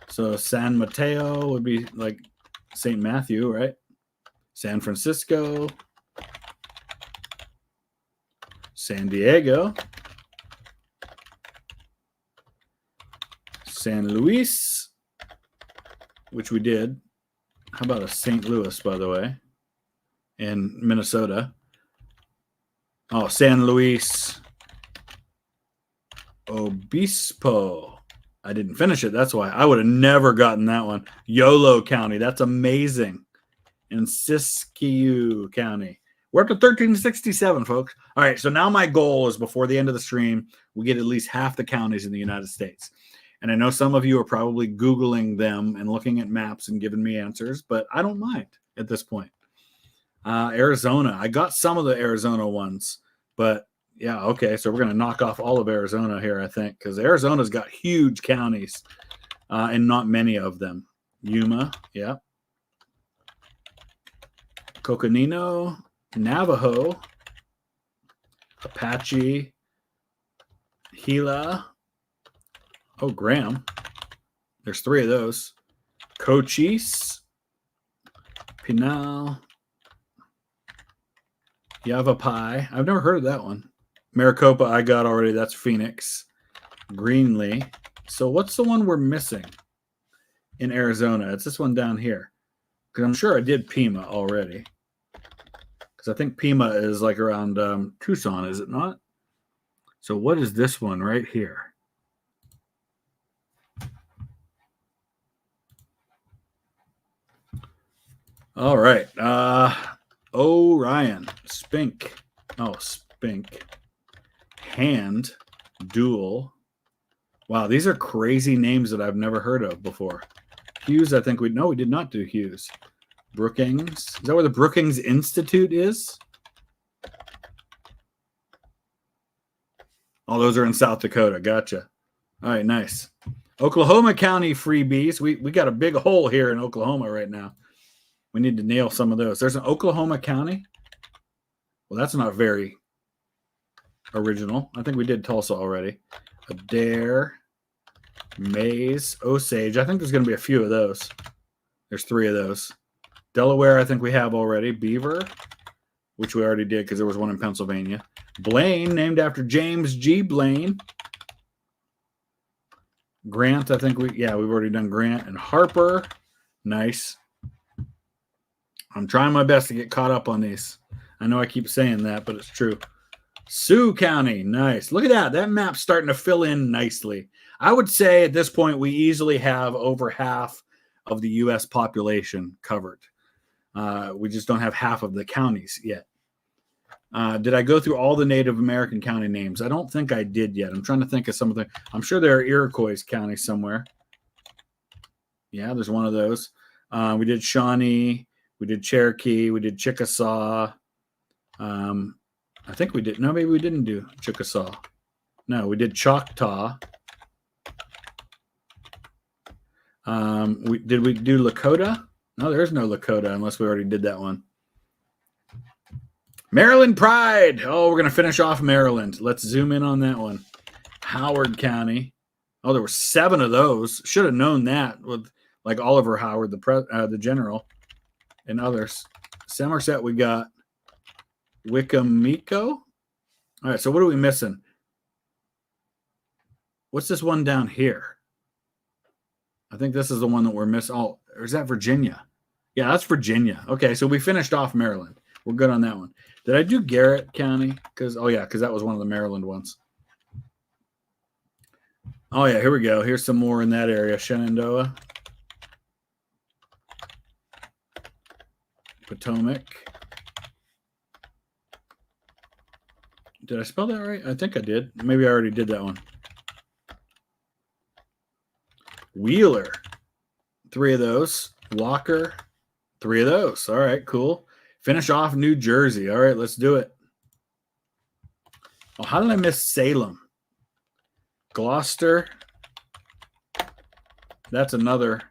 So San Mateo would be like St. Matthew, right? San Francisco. San Diego. San Luis, which we did. How about a St. Louis, by the way, in Minnesota? Oh, San Luis Obispo. I didn't finish it. That's why. I would have never gotten that one. Yolo County. That's amazing. In Siskiyou County. We're up to 1367, folks. All right, so now my goal is before the end of the stream, we get at least half the counties in the United States. And I know some of you are probably Googling them and looking at maps and giving me answers, but I don't mind at this point. Arizona. I got some of the Arizona ones, but yeah, okay. So we're going to knock off all of Arizona here, I think, because Arizona's got huge counties and not many of them. Yuma, yeah. Coconino, Navajo, Apache, Gila. Oh, Graham. There's 3 of those. Cochise, Pinal, Yavapai. I've never heard of that one. Maricopa, I got already. That's Phoenix. Greenlee. So what's the one we're missing in Arizona? It's this one down here. Because I'm sure I did Pima already. Because I think Pima is like around Tucson, is it not? So what is this one right here? All right. Orion. Spink. Oh, Spink. Hand. Duel. Wow, these are crazy names that I've never heard of before. Hughes, I think we did not do Hughes. Brookings. Is that where the Brookings Institute is? Oh, those are in South Dakota. Gotcha. All right, nice. Oklahoma County freebies. We got a big hole here in Oklahoma right now. We need to nail some of those. There's an Oklahoma County. Well, that's not very original. I think we did Tulsa already. Adair, Maize, Osage. I think there's going to be a few of those. There's 3 of those. Delaware, I think we have already. Beaver. which we already did because there was one in Pennsylvania. Blaine, named after James G. Blaine. Grant, I think we've already done Grant. And Harper, nice. I'm trying my best to get caught up on these. I know I keep saying that, but it's true. Sioux County, nice. Look at that. That map's starting to fill in nicely. I would say at this point we easily have over half of the U.S. population covered. We just don't have half of the counties yet. Did I go through all the Native American county names? I don't think I did yet. I'm trying to think of some of the. I'm sure there are Iroquois counties somewhere. Yeah, there's one of those. We did Shawnee. We did Cherokee. We did Chickasaw. I think we did. No, maybe we didn't do Chickasaw. No, we did Choctaw. Did we do Lakota? No, there is no Lakota unless we already did that one. Maryland Pride. Oh, we're going to finish off Maryland. Let's zoom in on that one. Howard County. Oh, there were 7 of those. Should have known that with like Oliver Howard, the general, and others. Somerset, we got Wicomico. All right, so what are we missing? What's this one down here? I think this is the one that we're missing. Oh, or is that Virginia? Yeah, that's Virginia. Okay, so we finished off Maryland. We're good on that one. Did I do Garrett County? Because that was one of the Maryland ones. Oh, yeah, here we go. Here's some more in that area. Shenandoah. Potomac. Did I spell that right? I think I did. Maybe I already did that one. Wheeler. 3 of those. Walker. 3 of those. All right, cool. Finish off New Jersey. All right, let's do it. Oh, how did I miss Salem? Gloucester. That's another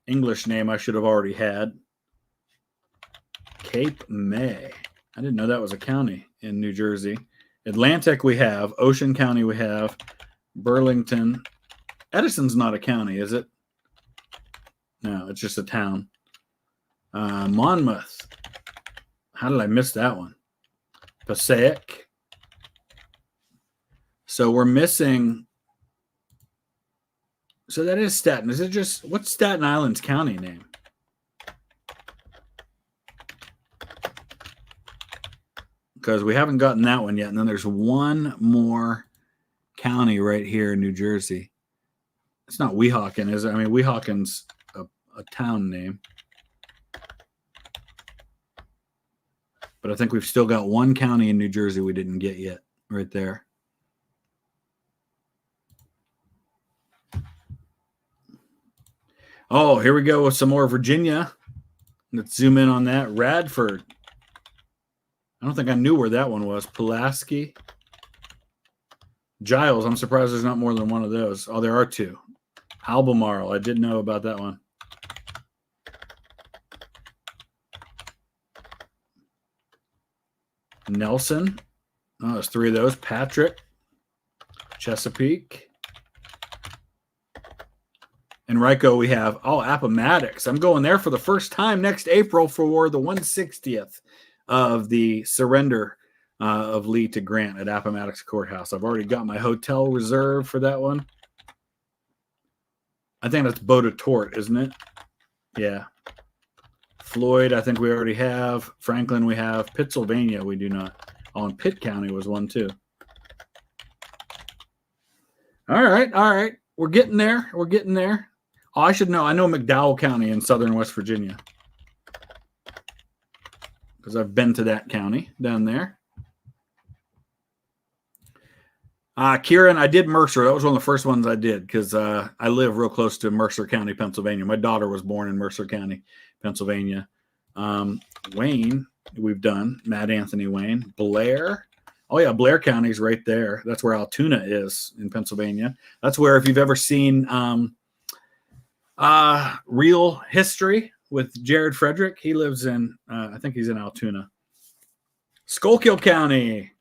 English name I should have already had. Cape May. I didn't know that was a county in New Jersey. Atlantic we have. Ocean County we have. Burlington. Edison's not a county, is it? No, it's just a town. Monmouth. How did I miss that one? Passaic. So we're missing. So that is Staten. Is it just, what's Staten Island's county name? Because we haven't gotten that one yet. And then there's one more county right here in New Jersey. It's not Weehawken, is it? I mean, Weehawken's a town name. But I think we've still got one county in New Jersey we didn't get yet, right there. Oh, here we go with some more Virginia. Let's zoom in on that. Radford. I don't think I knew where that one was. Pulaski. Giles. I'm surprised there's not more than one of those. Oh, there are 2. Albemarle. I did know about that one. Nelson. Oh, there's 3 of those. Patrick. Chesapeake. Henrico, we have, Appomattox. I'm going there for the first time next April for the 160th of the surrender of Lee to Grant at Appomattox Courthouse. I've already got my hotel reserved for that one. I think that's Boda Tort, isn't it? Yeah. Floyd, I think we already have. Franklin, we have. Pittsylvania, we do not. Oh, and Pitt County was one too. All right. We're getting there. Oh, I should know. I know McDowell County in southern West Virginia because I've been to that county down there. Kieran, I did Mercer. That was one of the first ones I did because I live real close to Mercer County, Pennsylvania. My daughter was born in Mercer County, Pennsylvania. Wayne, we've done. Matt Anthony Wayne. Blair. Oh, yeah, Blair County's right there. That's where Altoona is in Pennsylvania. That's where, if you've ever seen Real History with Jared Frederick, he lives in, I think he's in Altoona. Schuylkill County.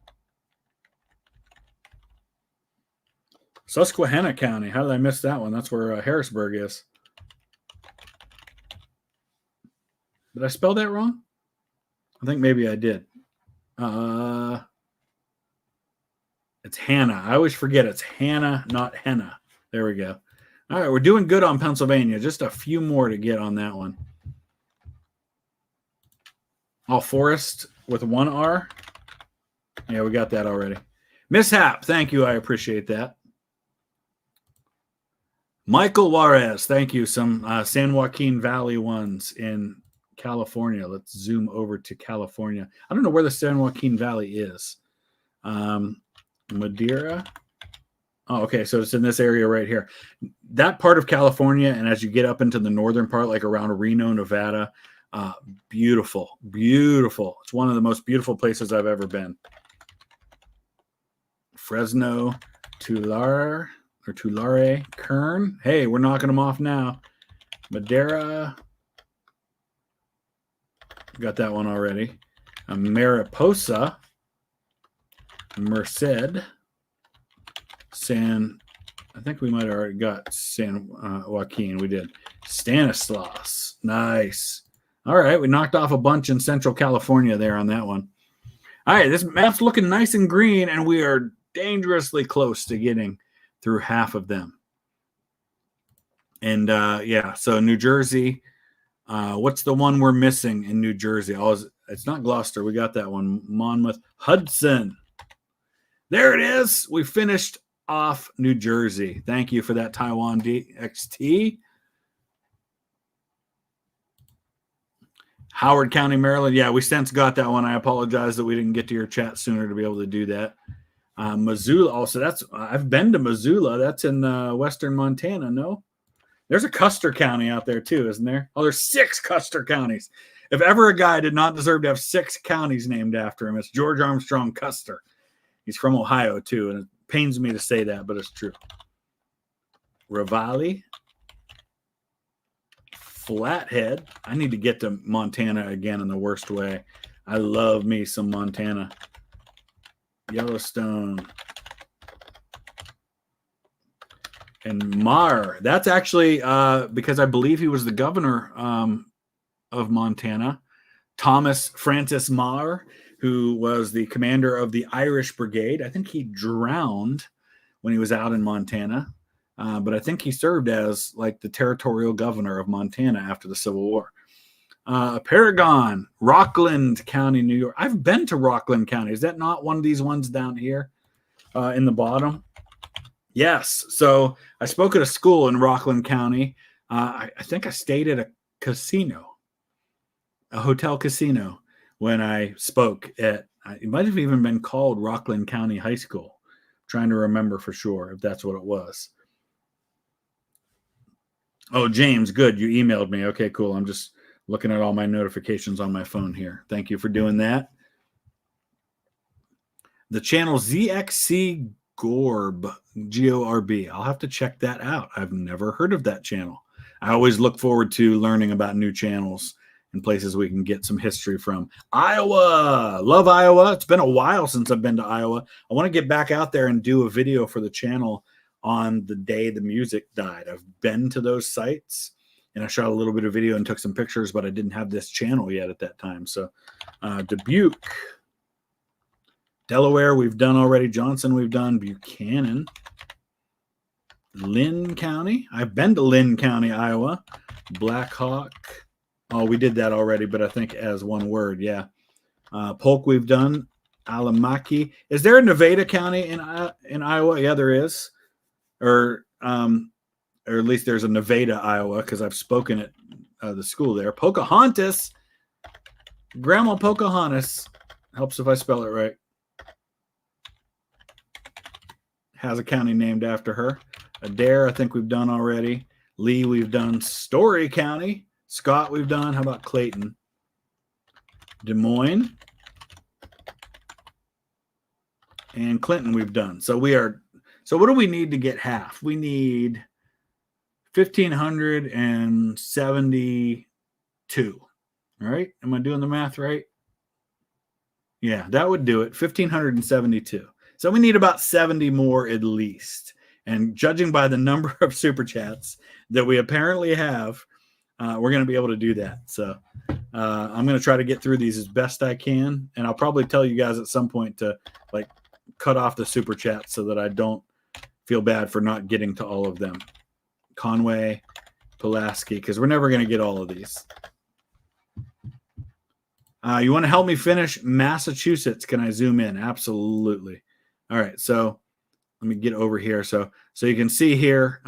Susquehanna County. How did I miss that one? That's where Harrisburg is. Did I spell that wrong? I think maybe I did. It's Hannah. I always forget it's Hannah, not henna. There we go. All right, we're doing good on Pennsylvania. Just a few more to get on that one. All Forest with one R. Yeah, we got that already. Mishap, thank you. I appreciate that. Michael Juarez, thank you. Some San Joaquin Valley ones in California. Let's zoom over to California. I don't know where the San Joaquin Valley is. Madeira. Oh, okay. So it's in this area right here. That part of California, and as you get up into the northern part, like around Reno, Nevada, beautiful, beautiful. It's one of the most beautiful places I've ever been. Fresno, Tulare, Kern. Hey, we're knocking them off now. Madeira. Got that one already. Mariposa. Merced. I think we might have already got San Joaquin. We did. Stanislaus. Nice. All right. We knocked off a bunch in Central California there on that one. All right. This map's looking nice and green, and we are dangerously close to getting through half of them. And yeah, so New Jersey. What's the one we're missing in New Jersey? It's not Gloucester. We got that one. Monmouth. Hudson. There it is. We finished off New Jersey. Thank you for that, Taiwan DXT. Howard County, Maryland. Yeah, we since got that one. I apologize that we didn't get to your chat sooner to be able to do that. Missoula. Also, I've been to Missoula. That's in western Montana. No, there's a Custer County out there too, isn't there? Oh, there's 6 Custer counties. If ever a guy did not deserve to have 6 counties named after him, it's George Armstrong Custer. He's from Ohio too, and it pains me to say that, but it's true. Ravalli. Flathead. I need to get to Montana again in the worst way. I love me some Montana. Yellowstone. And Marr. That's actually because I believe he was the governor of Montana. Thomas Francis Marr, who was the commander of the Irish Brigade. I think he drowned when he was out in Montana. But I think he served as like the territorial governor of Montana after the Civil War. Paragon, Rockland County, New York. I've been to Rockland County. Is that not one of these ones down here in the bottom? Yes. So I spoke at a school in Rockland County. I think I stayed at a casino, a hotel casino, when I spoke at, it might have even been called Rockland County High School. I'm trying to remember for sure if that's what it was. Oh, James, good. You emailed me. Okay, cool. I'm just looking at all my notifications on my phone here. Thank you for doing that. The channel ZXC Gorb, Gorb. I'll have to check that out. I've never heard of that channel. I always look forward to learning about new channels and places we can get some history from. Iowa. Love Iowa. It's been a while since I've been to Iowa. I want to get back out there and do a video for the channel on the day the music died. I've been to those sites and I shot a little bit of video and took some pictures, but I didn't have this channel yet at that time. So Dubuque, Delaware, we've done already. Johnson, we've done. Buchanan, Lynn County. I've been to Lynn County, Iowa. Black Hawk. Oh, we did that already, but I think as one word. Yeah. Polk, we've done. Alamaki. Is there a Nevada County in Iowa? Yeah, there is. Or at least there's a Nevada, Iowa, because I've spoken at the school there. Pocahontas. Grandma Pocahontas. Helps if I spell it right. Has a county named after her. Adair, I think we've done already. Lee, we've done. Story County. Scott, we've done. How about Clayton? Des Moines. And Clinton, we've done. So we are. So what do we need to get half? We need 1,572. All right. Am I doing the math right? Yeah, that would do it. 1,572. So we need about 70 more at least. And judging by the number of super chats that we apparently have, we're going to be able to do that. So I'm going to try to get through these as best I can. And I'll probably tell you guys at some point to like cut off the super chat so that I don't feel bad for not getting to all of them. Conway, Pulaski, because we're never going to get all of these. You want to help me finish Massachusetts? Can I zoom in? Absolutely. All right. So let me get over here. So you can see here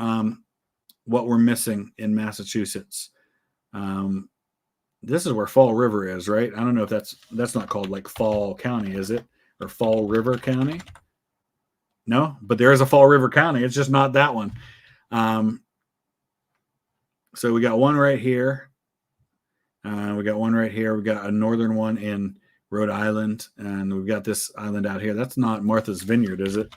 what we're missing in Massachusetts. This is where Fall River is, right? I don't know if that's not called like Fall County, is it? Or Fall River County? No, but there is a Fall River County. It's just not that one. So we got one right here. We got one right here. We got a northern one in Rhode Island, and we've got this island out here. That's not Martha's Vineyard, is it?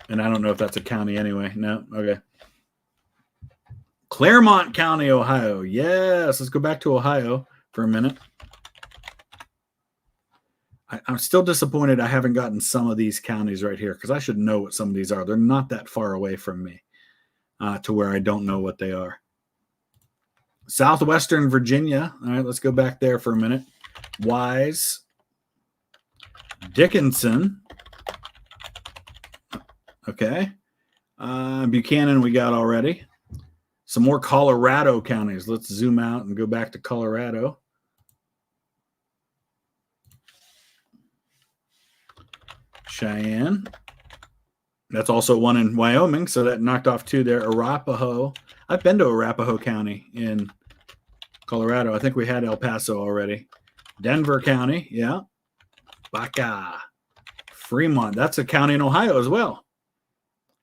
And I don't know if that's a county anyway. No? Okay. Claremont County, Ohio. Yes, let's go back to Ohio for a minute. I'm still disappointed I haven't gotten some of these counties right here because I should know what some of these are. They're not that far away from me to where I don't know what they are. Southwestern Virginia. All right, let's go back there for a minute. Wise. Dickinson. Okay. Buchanan we got already. Some more Colorado counties. Let's zoom out and go back to Colorado. Cheyenne. That's also one in Wyoming, so that knocked off two there. Arapahoe. I've been to Arapahoe County in Colorado. I think we had El Paso already. Denver County, yeah. Baca. Fremont. That's a county in Ohio as well.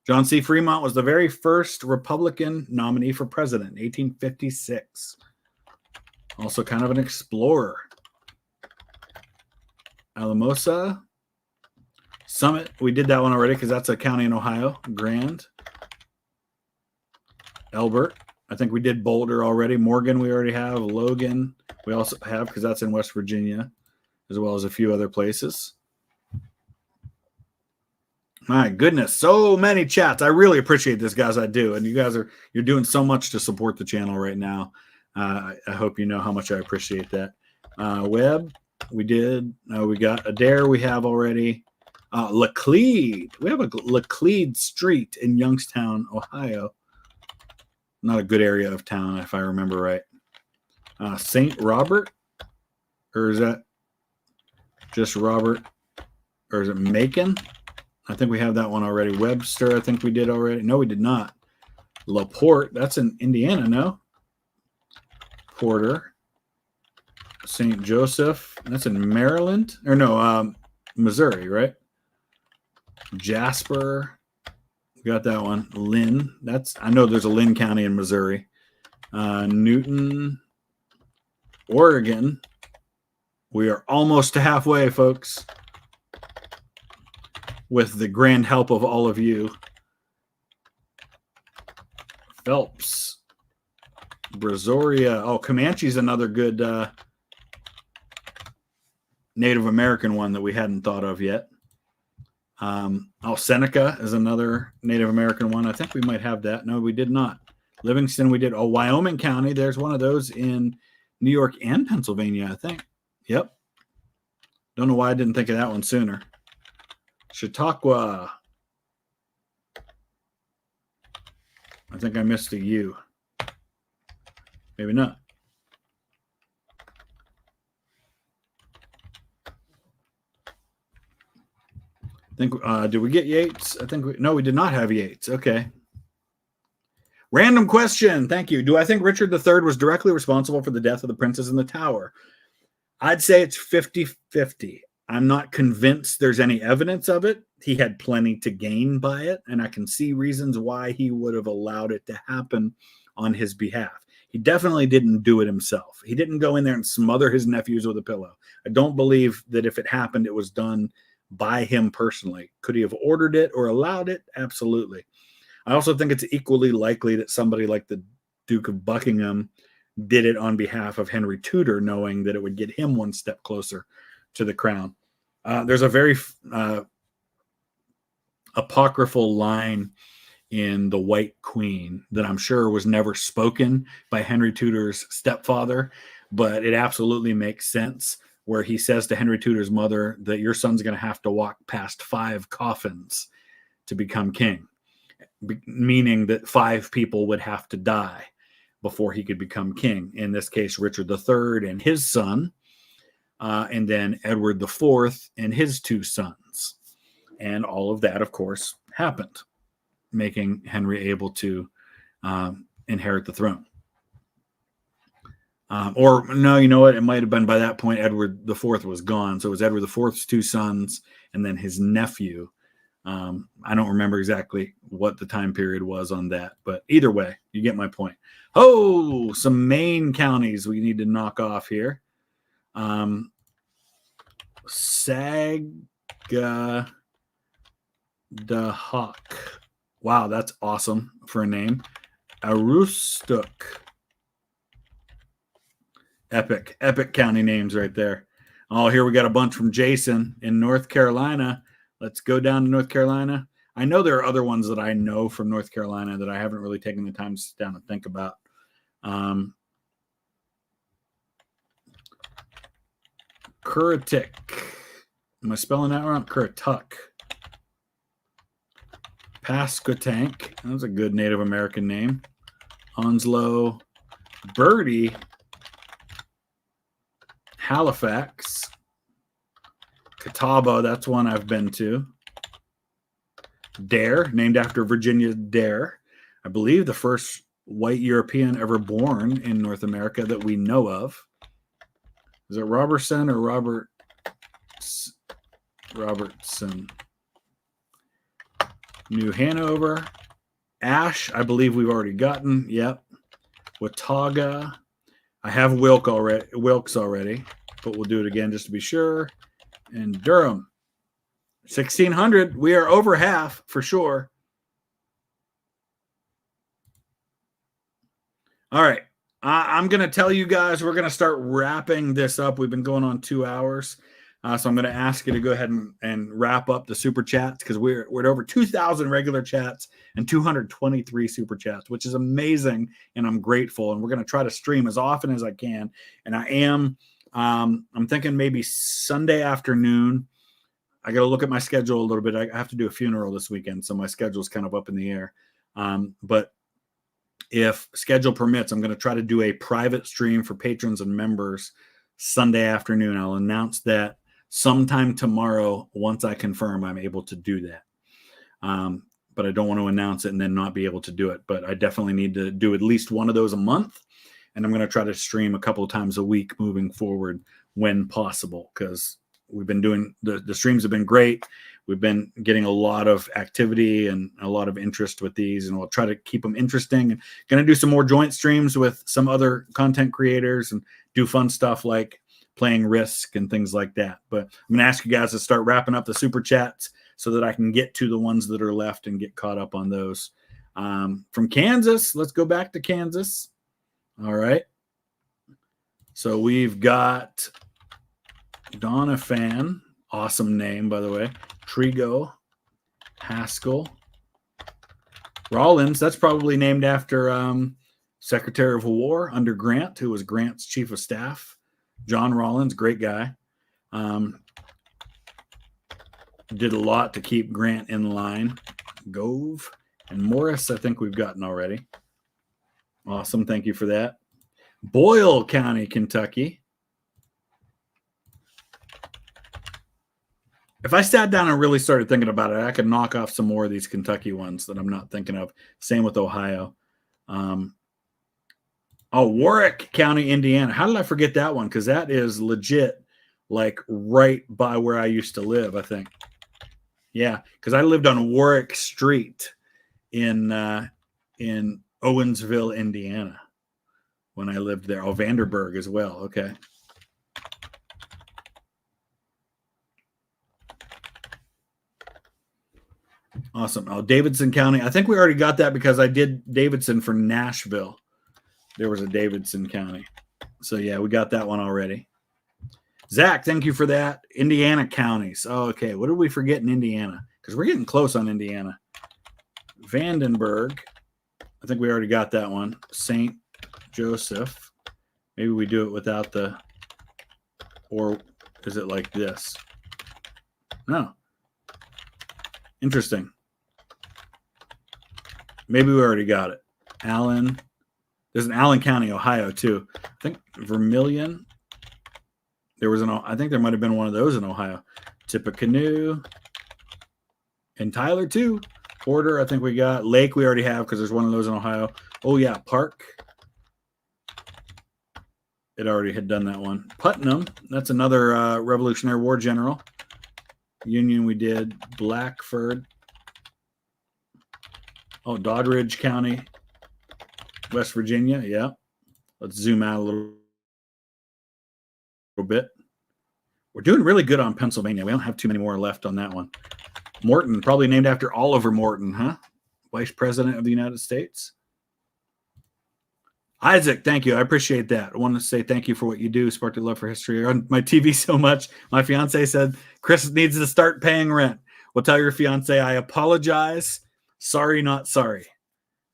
John C. Fremont was the very first Republican nominee for president in 1856. Also kind of an explorer. Alamosa. Summit. We did that one already because that's a county in Ohio. Grand. Elbert. I think we did Boulder already. Morgan we already have. Logan we also have because that's in West Virginia, as well as a few other places. My goodness, so many chats. I really appreciate this, guys. I do. And you guys you're doing so much to support the channel right now. I hope you know how much I appreciate that. Webb, we did. We got Adair, we have already. Laclede. We have a Laclede Street in Youngstown, Ohio. Not a good area of town, if I remember right. St. Robert? Or is that just Robert? Or is it Macon? I think we have that one already. Webster, I think we did already. No, we did not. LaPorte, that's in Indiana, no? Porter. St. Joseph, that's in Maryland. Or no, Missouri, right? Jasper, we got that one. Lynn, I know there's a Lynn County in Missouri. Newton, Oregon. We are almost to halfway, folks, with the grand help of all of you. Phelps, Brazoria. Oh, Comanche's another good Native American one that we hadn't thought of yet. Seneca is another Native American one. I think we might have that. No, we did not. Livingston, we did. Oh, Wyoming County. There's one of those in New York and Pennsylvania, I think. Yep. Don't know why I didn't think of that one sooner. Chautauqua. I think I missed a U. Maybe not. Did we get Yates? I think no, we did not have Yates. Okay. Random question. Thank you. Do I think Richard III was directly responsible for the death of the princess in the tower? I'd say it's 50-50. I'm not convinced there's any evidence of it. He had plenty to gain by it, and I can see reasons why he would have allowed it to happen on his behalf. He definitely didn't do it himself. He didn't go in there and smother his nephews with a pillow. I don't believe that if it happened, it was done by him personally. Could he have ordered it or allowed it? Absolutely. I also think it's equally likely that somebody like the Duke of Buckingham did it on behalf of Henry Tudor, knowing that it would get him one step closer to the crown. There's a very apocryphal line in The White Queen that I'm sure was never spoken by Henry Tudor's stepfather, but it absolutely makes sense, where he says to Henry Tudor's mother that your son's going to have to walk past 5 coffins to become king, meaning that 5 people would have to die before he could become king. In this case, Richard III and his son, and then Edward IV and his 2 sons. And all of that, of course, happened, making Henry able to inherit the throne. Or no, you know what? It might have been by that point Edward IV was gone. So it was Edward IV's 2 sons and then his nephew. I don't remember exactly what the time period was on that, but either way, you get my point. Oh, some Maine counties we need to knock off here. Sagadahoc. Wow, that's awesome for a name. Aroostook. Epic county names right there. Oh, here we got a bunch from Jason in North Carolina. Let's go down to North Carolina. I know there are other ones that I know from North Carolina that I haven't really taken the time to sit down and think about. Currituck. Am I spelling that wrong? Currituck. Pasquotank. That's a good Native American name. Onslow. Birdie. Halifax. Catawba, that's one I've been to. Dare, named after Virginia Dare. I believe the first white European ever born in North America that we know of. Is it Robertson or Robertson? New Hanover. Ash, I believe we've already gotten. Yep. Watauga. I have Wilkes already, but we'll do it again just to be sure. And Durham. 1,600. We are over half for sure. All right. I'm going to tell you guys, we're going to start wrapping this up. We've been going on 2 hours. So I'm going to ask you to go ahead and wrap up the super chats, because we're at over 2,000 regular chats and 223 super chats, which is amazing. And I'm grateful. And we're going to try to stream as often as I can. And I am, I'm thinking maybe Sunday afternoon. I got to look at my schedule a little bit. I have to do a funeral this weekend, so my schedule is kind of up in the air. But if schedule permits, I'm going to try to do a private stream for patrons and members Sunday afternoon. I'll announce that sometime tomorrow once I confirm I'm able to do that. But I don't want to announce it and then not be able to do it. But I definitely need to do at least one of those a month. And I'm going to try to stream a couple of times a week moving forward when possible, because we've been doing the streams have been great. We've been getting a lot of activity and a lot of interest with these, and we'll try to keep them interesting. And going to do some more joint streams with some other content creators and do fun stuff like playing Risk and things like that. But I'm going to ask you guys to start wrapping up the super chats so that I can get to the ones that are left and get caught up on those. From Kansas, let's go back to Kansas. All right. So we've got Doniphan, awesome name, by the way. Trigo, Haskell, Rollins. That's probably named after Secretary of War under Grant, who was Grant's chief of staff. John Rollins, great guy. Did a lot to keep Grant in line. Gove and Morris, I think we've gotten already. Awesome. Thank you for that. Boyle County, Kentucky. If I sat down and really started thinking about it, I could knock off some more of these Kentucky ones that I'm not thinking of. Same with Ohio. Warwick County, Indiana. How did I forget that one? Because that is legit, like right by where I used to live, I think. Yeah, because I lived on Warwick Street in Owensville, Indiana, when I lived there. Oh, Vanderburg as well. Okay. Awesome. Oh, Davidson County. I think we already got that because I did Davidson for Nashville. There was a Davidson County. So, yeah, we got that one already. Zach, thank you for that. Indiana counties. Oh, okay. What did we forget in Indiana? Because we're getting close on Indiana. Vandenberg. I think we already got that one. St. Joseph. Maybe we do it without the, or is it like this? No. Interesting. Maybe we already got it. Allen. There's an Allen County, Ohio, too. I think Vermilion. There was I think there might have been one of those in Ohio. Tippecanoe. And Tyler, too. Porter, I think we got. Lake, we already have because there's one of those in Ohio. Oh, yeah, Park. It already had done that one. Putnam, that's another Revolutionary War general. Union, we did. Blackford. Oh, Doddridge County, West Virginia. Yeah. Let's zoom out a little bit. We're doing really good on Pennsylvania. We don't have too many more left on that one. Morton, probably named after Oliver Morton, huh? Vice President of the United States. Isaac, thank you. I appreciate that. I want to say thank you for what you do. Sparked a love for history on my TV so much. My fiance said Chris needs to start paying rent. Well, tell your fiance I apologize. Sorry, not sorry.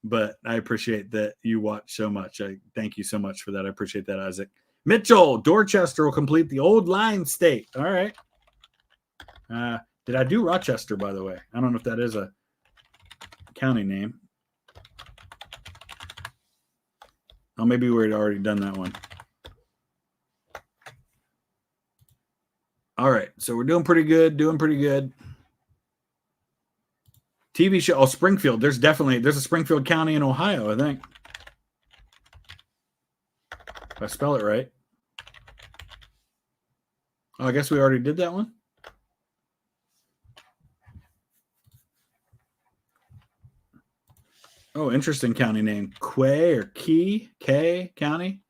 But I appreciate that you watch so much. I thank you so much for that. I appreciate that, Isaac. Mitchell, Dorchester will complete the old line state. All right. Did I do Rochester, by the way? I don't know if that is a county name. Oh, maybe we had already done that one. All right. So we're doing pretty good. TV show. Oh, Springfield. There's a Springfield County in Ohio, I think. If I spell it right. Oh, I guess we already did that one. Oh, interesting county name. Quay or Key County.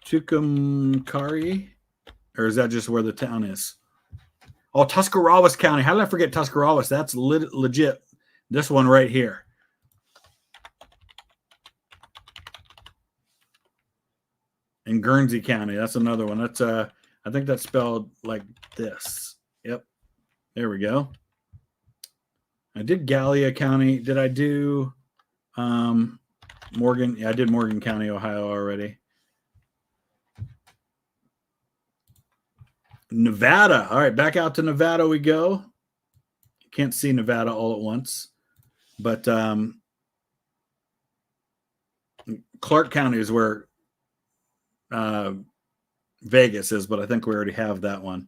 Tucumcari. Or is that just where the town is? Oh, Tuscarawas County. How did I forget Tuscarawas? That's legit. This one right here. In Guernsey County. That's another one. That's I think that's spelled like this. Yep. There we go. I did Gallia County. Did I do Morgan? Yeah, I did Morgan County, Ohio already. Nevada. All right, back out to Nevada we go. Can't see Nevada all at once. But Clark County is where Vegas is, but I think we already have that one.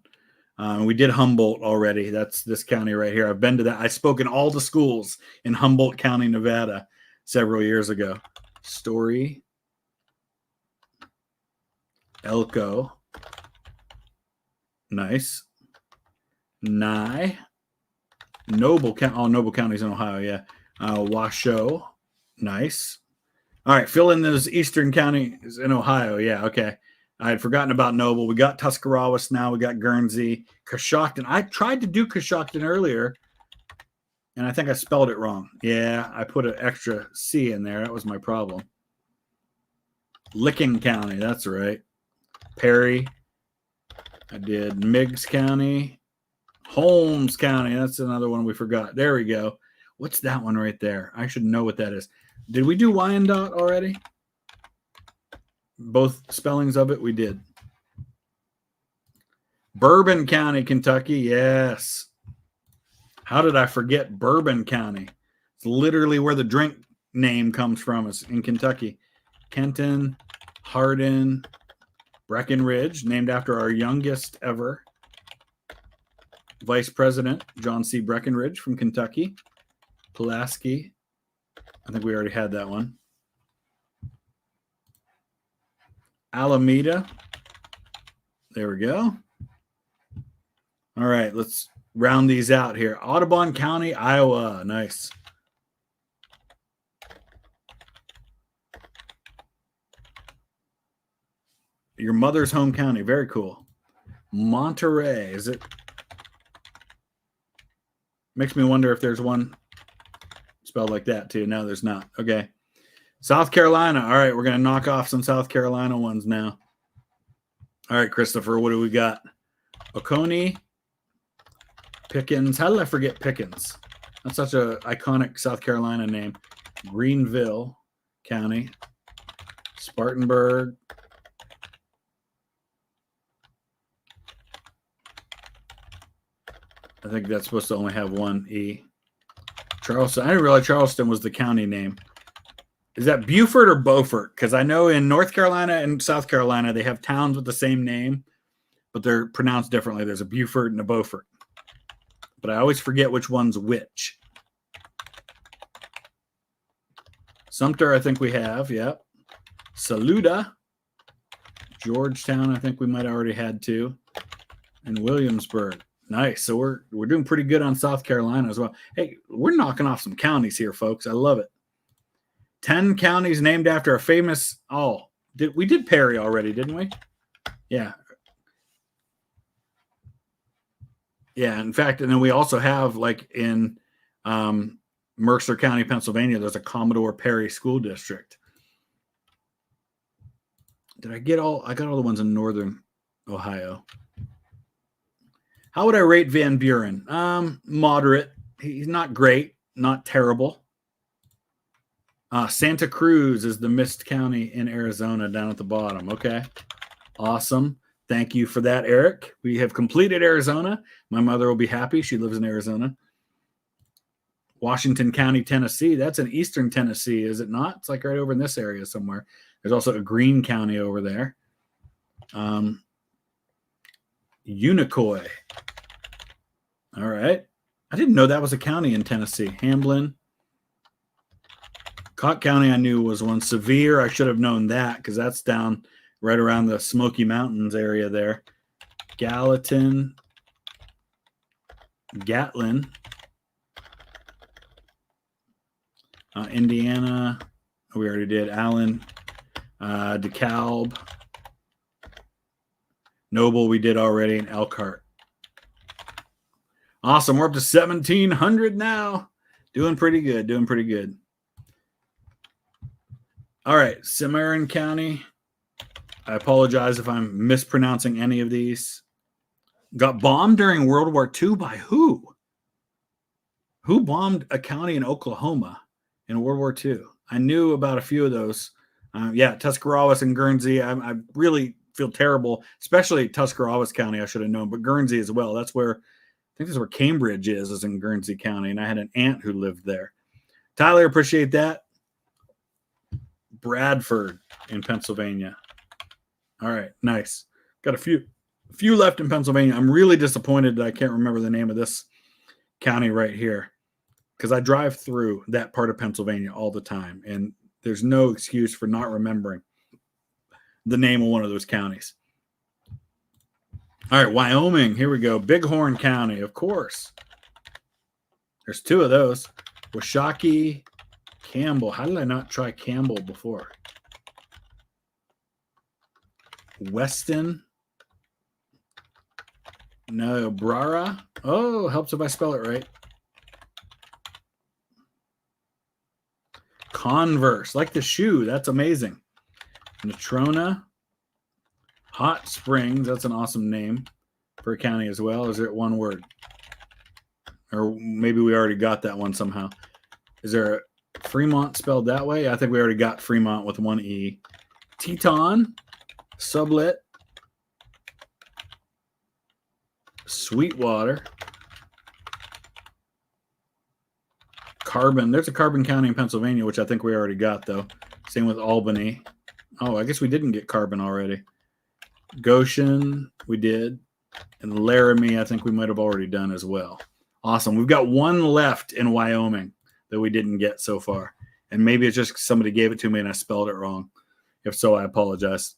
We did Humboldt already. That's this county right here. I've been to that. I spoke in all the schools in Humboldt County, Nevada, several years ago. Story. Elko. Nice. Nye. Noble County. Oh, Noble County's in Ohio, yeah. Washoe. Nice. All right, fill in those eastern counties in Ohio. Yeah, okay. I had forgotten about Noble. We got Tuscarawas now. We got Guernsey. Coshocton. I tried to do Coshocton earlier, and I think I spelled it wrong. Yeah, I put an extra C in there. That was my problem. Licking County. That's right. Perry. I did Meigs County. Holmes County. That's another one we forgot. There we go. What's that one right there? I should know what that is. Did we do Wyandotte already? Both spellings of it we did. Bourbon County, Kentucky. Yes. How did I forget Bourbon County? It's literally where the drink name comes from. It's in Kentucky. Kenton, Hardin, Breckenridge, named after our youngest ever Vice President, John C. Breckenridge from Kentucky. Pulaski. I think we already had that one. Alameda. There we go. All right, let's round these out here. Audubon County, Iowa. Nice. Your mother's home county. Very cool. Monterey. Is it? Makes me wonder if there's one spelled like that too. No, there's not. Okay. South Carolina. All right, we're going to knock off some South Carolina ones now. All right, Christopher, what do we got? Oconee, Pickens. How did I forget Pickens? That's such a iconic South Carolina name. Greenville County. Spartanburg. I think that's supposed to only have one E. Charleston. I didn't realize Charleston was the county name. Is that Beaufort or Beaufort? Because I know in North Carolina and South Carolina, they have towns with the same name, but they're pronounced differently. There's a Beaufort and a Beaufort. But I always forget which one's which. Sumter, I think we have. Yep. Saluda. Georgetown, I think we might have already had two. And Williamsburg. Nice. So we're doing pretty good on South Carolina as well. Hey, we're knocking off some counties here, folks. I love it. 10 counties named after a famous. We did Perry already, didn't we? Yeah. Yeah. In fact, and then we also have like in Mercer County, Pennsylvania, there's a Commodore Perry School District. Did I get all? I got all the ones in Northern Ohio. How would I rate Van Buren? Moderate. He's not great, not terrible. Santa Cruz is the missed county in Arizona down at the bottom. Okay. Awesome. Thank you for that, Eric. We have completed Arizona. My mother will be happy. She lives in Arizona. Washington County, Tennessee. That's in eastern Tennessee, is it not? It's like right over in this area somewhere. There's also a Greene County over there. Unicoi. All right. I didn't know that was a county in Tennessee. Hamblin. Cott County I knew was one. Sevier, I should have known that because that's down right around the Smoky Mountains area there. Gallatin. Gatlin. Indiana. We already did. Allen. DeKalb. Noble we did already. And Elkhart. Awesome. We're up to 1,700 now. Doing pretty good. Doing pretty good. All right, Cimarron County. I apologize if I'm mispronouncing any of these. Got bombed during World War II by who? Who bombed a county in Oklahoma in World War II? I knew about a few of those. Tuscarawas and Guernsey. I really feel terrible, especially Tuscarawas County. I should have known, but Guernsey as well. That's where I think that's where Cambridge is in Guernsey County, and I had an aunt who lived there. Tyler, appreciate that. Bradford in Pennsylvania. All right, nice. Got a few left in Pennsylvania. I'm really disappointed that I can't remember the name of this county right here because I drive through that part of Pennsylvania all the time, and there's no excuse for not remembering the name of one of those counties. All right, Wyoming. Here we go. Bighorn County, of course. There's two of those. Washakie, Campbell. How did I not try Campbell before? Weston. No, Brara. Oh, helps if I spell it right. Converse, like the shoe. That's amazing. Natrona. Hot Springs. That's an awesome name for a county as well. Is it one word? Or maybe we already got that one somehow. Is there a Fremont spelled that way? I think we already got Fremont with one E. Teton. Sublet. Sweetwater. Carbon. There's a Carbon County in Pennsylvania, which I think we already got, though. Same with Albany. Oh, I guess we didn't get Carbon already. Goshen, we did. And Laramie, I think we might have already done as well. Awesome. We've got one left in Wyoming that we didn't get so far. And maybe it's just somebody gave it to me and I spelled it wrong. If so, I apologize.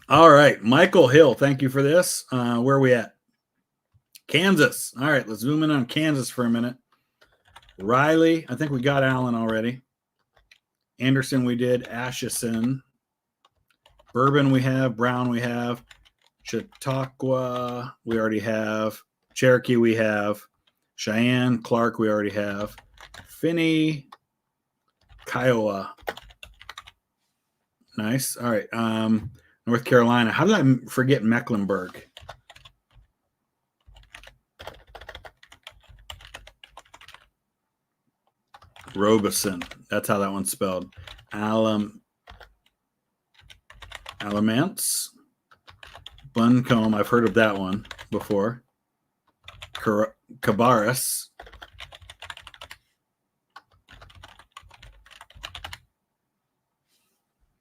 All right. Michael Hill, thank you for this. Where are we at? Kansas. All right. Let's zoom in on Kansas for a minute. Riley. I think we got Allen already. Anderson we did. Atchison. Bourbon we have. Brown we have. Chautauqua we already have. Cherokee we have. Cheyenne. Clark we already have. Finney. Kiowa. Nice. All right. North Carolina. How did I forget Mecklenburg? Robeson. That's how that one's spelled. Alamance. Buncombe. I've heard of that one before. Cabarrus.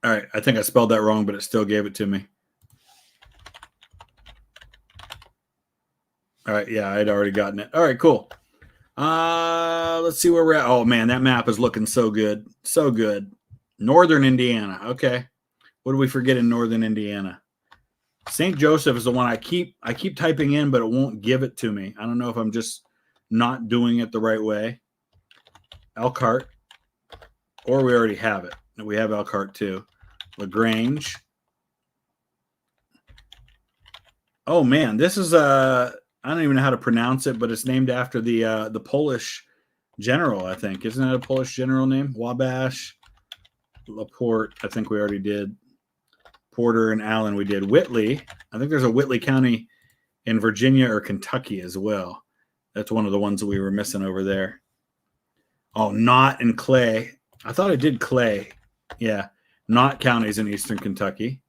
All right. I think I spelled that wrong, but it still gave it to me. All right. Yeah, I'd already gotten it. All right, cool. Let's see where we're at. Oh, man, that map is looking so good. So good. Northern Indiana. Okay. What do we forget in Northern Indiana? St. Joseph is the one I keep typing in, but it won't give it to me. I don't know if I'm just not doing it the right way. Elkhart. Or we already have it. We have Elkhart too. LaGrange. Oh, man, this is I don't even know how to pronounce it, but it's named after the Polish general, I think. Isn't that a Polish general name? Wabash, Laporte, I think we already did. Porter and Allen we did. Whitley, I think there's a Whitley County in Virginia or Kentucky as well. That's one of the ones that we were missing over there. Oh, Knott and Clay. I thought I did Clay. Yeah, Knott counties in eastern Kentucky.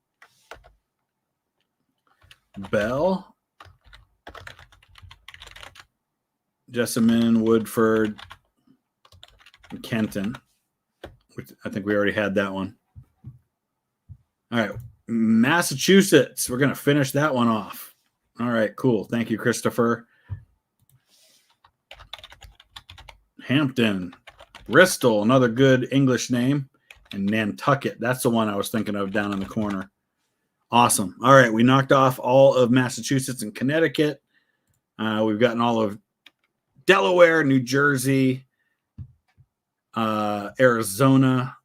Bell. Jessamine, Woodford, and Kenton. Which I think we already had that one. All right. Massachusetts. We're going to finish that one off. All right, cool. Thank you, Christopher. Hampton. Bristol, another good English name. And Nantucket. That's the one I was thinking of down in the corner. Awesome. All right, we knocked off all of Massachusetts and Connecticut. We've gotten all of Delaware, New Jersey, Arizona,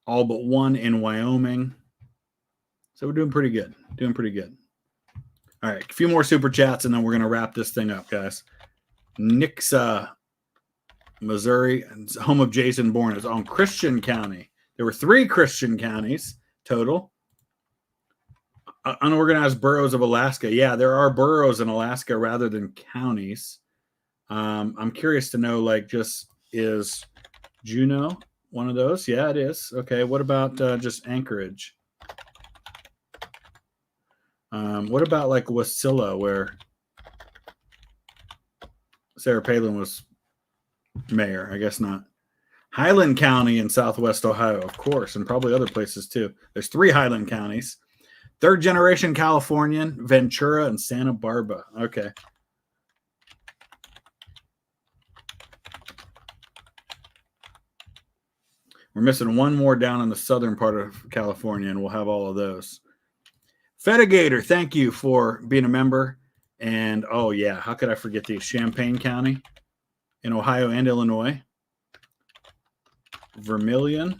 all but one in Wyoming. So we're doing pretty good. Doing pretty good. All right, a few more super chats, and then we're going to wrap this thing up, guys. Nixa, Missouri, home of Jason Bourne, is on Christian County. There were 3 Christian counties total. Unorganized boroughs of Alaska. Yeah, there are boroughs in Alaska rather than counties. I'm curious to know, like, just is Juneau one of those? Yeah, it is. Okay, what about just Anchorage? What about like Wasilla, where Sarah Palin was mayor? I guess not. Highland County in Southwest Ohio, of course, and probably other places too. There's 3 Highland counties. 3rd generation Californian, Ventura, and Santa Barbara. Okay. We're missing one more down in the southern part of California, and we'll have all of those. Fedigator, thank you for being a member. And, oh, yeah, how could I forget these? Champaign County in Ohio and Illinois. Vermilion.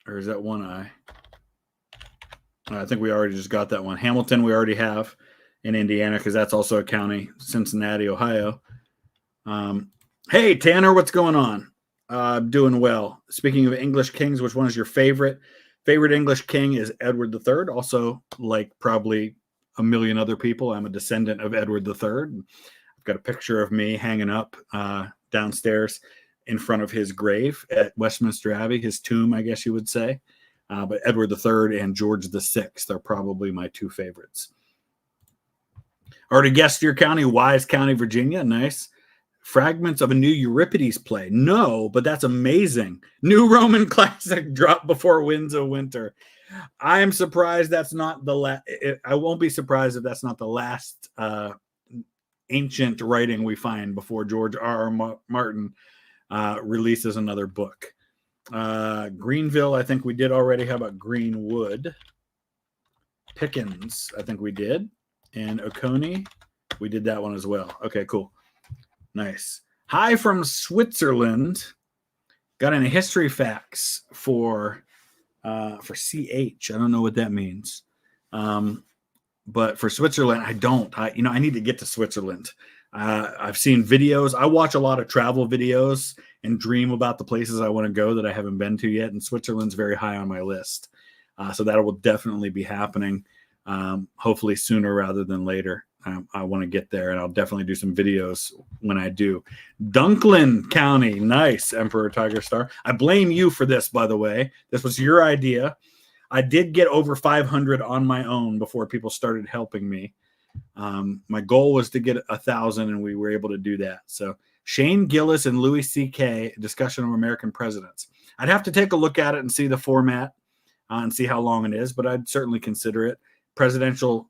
Or is that one I? I think we already just got that one. Hamilton we already have in Indiana because that's also a county. Cincinnati, Ohio. Hey, Tanner, what's going on? Doing well. Speaking of English kings, which one is your favorite? Favorite English king is Edward III. Also, like probably a million other people, I'm a descendant of Edward III. I've got a picture of me hanging up downstairs in front of his grave at Westminster Abbey, his tomb, I guess you would say. But Edward III and George VI are probably my 2 favorites. Already guessed your county, Wise County, Virginia. Nice. Fragments of a new Euripides play. No, but that's amazing. New Roman classic dropped before winds of winter. I am surprised that's not the last. I won't be surprised if that's not the last ancient writing we find before George R.R. Martin releases another book. Greenville, I think we did already. How about Greenwood? Pickens, I think we did. And Oconee, we did that one as well. Okay, cool. Nice. Hi from Switzerland. Got any history facts for CH. I don't know what that means. But for Switzerland, I don't. I need to get to Switzerland. I've seen videos. I watch a lot of travel videos and dream about the places I want to go that I haven't been to yet. And Switzerland's very high on my list. So that will definitely be happening, hopefully sooner rather than later. I want to get there, and I'll definitely do some videos when I do. Dunklin County, nice, Emperor Tiger Star. I blame you for this, by the way. This was your idea. I did get over 500 on my own before people started helping me. My goal was to get 1,000, and we were able to do that. So Shane Gillis and Louis C.K., discussion of American presidents. I'd have to take a look at it and see the format and see how long it is, but I'd certainly consider it. Presidential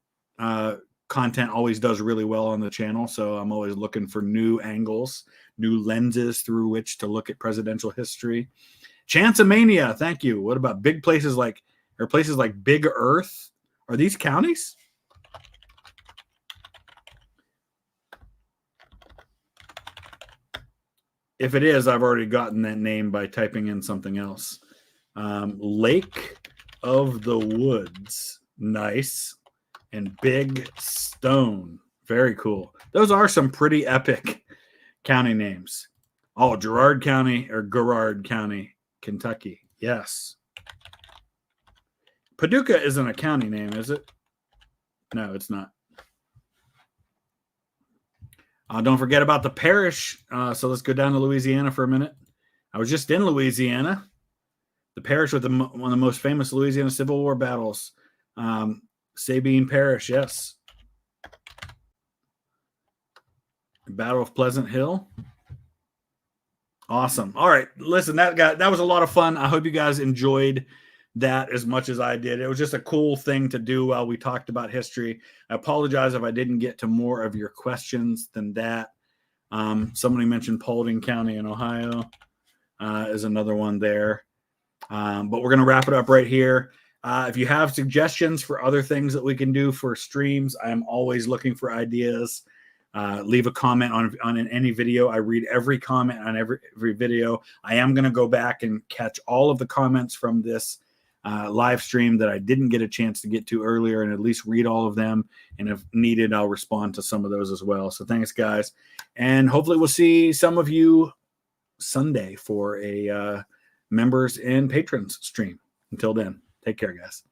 content always does really well on the channel, so I'm always looking for new angles, new lenses through which to look at presidential history. Chanceomania, thank you. What about big places like Big Earth? Are these counties? If it is, I've already gotten that name by typing in something else. Lake of the Woods, nice. And Big Stone, very cool. Those are some pretty epic county names. Oh, Girard County, Kentucky. Yes. Paducah isn't a county name, is it? No, it's not. Don't forget about the parish. So let's go down to Louisiana for a minute. I was just in Louisiana. The parish with one of the most famous Louisiana Civil War battles. Sabine Parish, yes. Battle of Pleasant Hill. Awesome. All right, listen, that was a lot of fun. I hope you guys enjoyed that as much as I did. It was just a cool thing to do while we talked about history. I apologize if I didn't get to more of your questions than that. Somebody mentioned Paulding County in Ohio is another one there. But we're going to wrap it up right here. If you have suggestions for other things that we can do for streams, I am always looking for ideas. Leave a comment on any video. I read every comment on every video. I am going to go back and catch all of the comments from this live stream that I didn't get a chance to get to earlier, and at least read all of them. And if needed, I'll respond to some of those as well. So thanks, guys. And hopefully we'll see some of you Sunday for a members and patrons stream. Until then, take care, guys.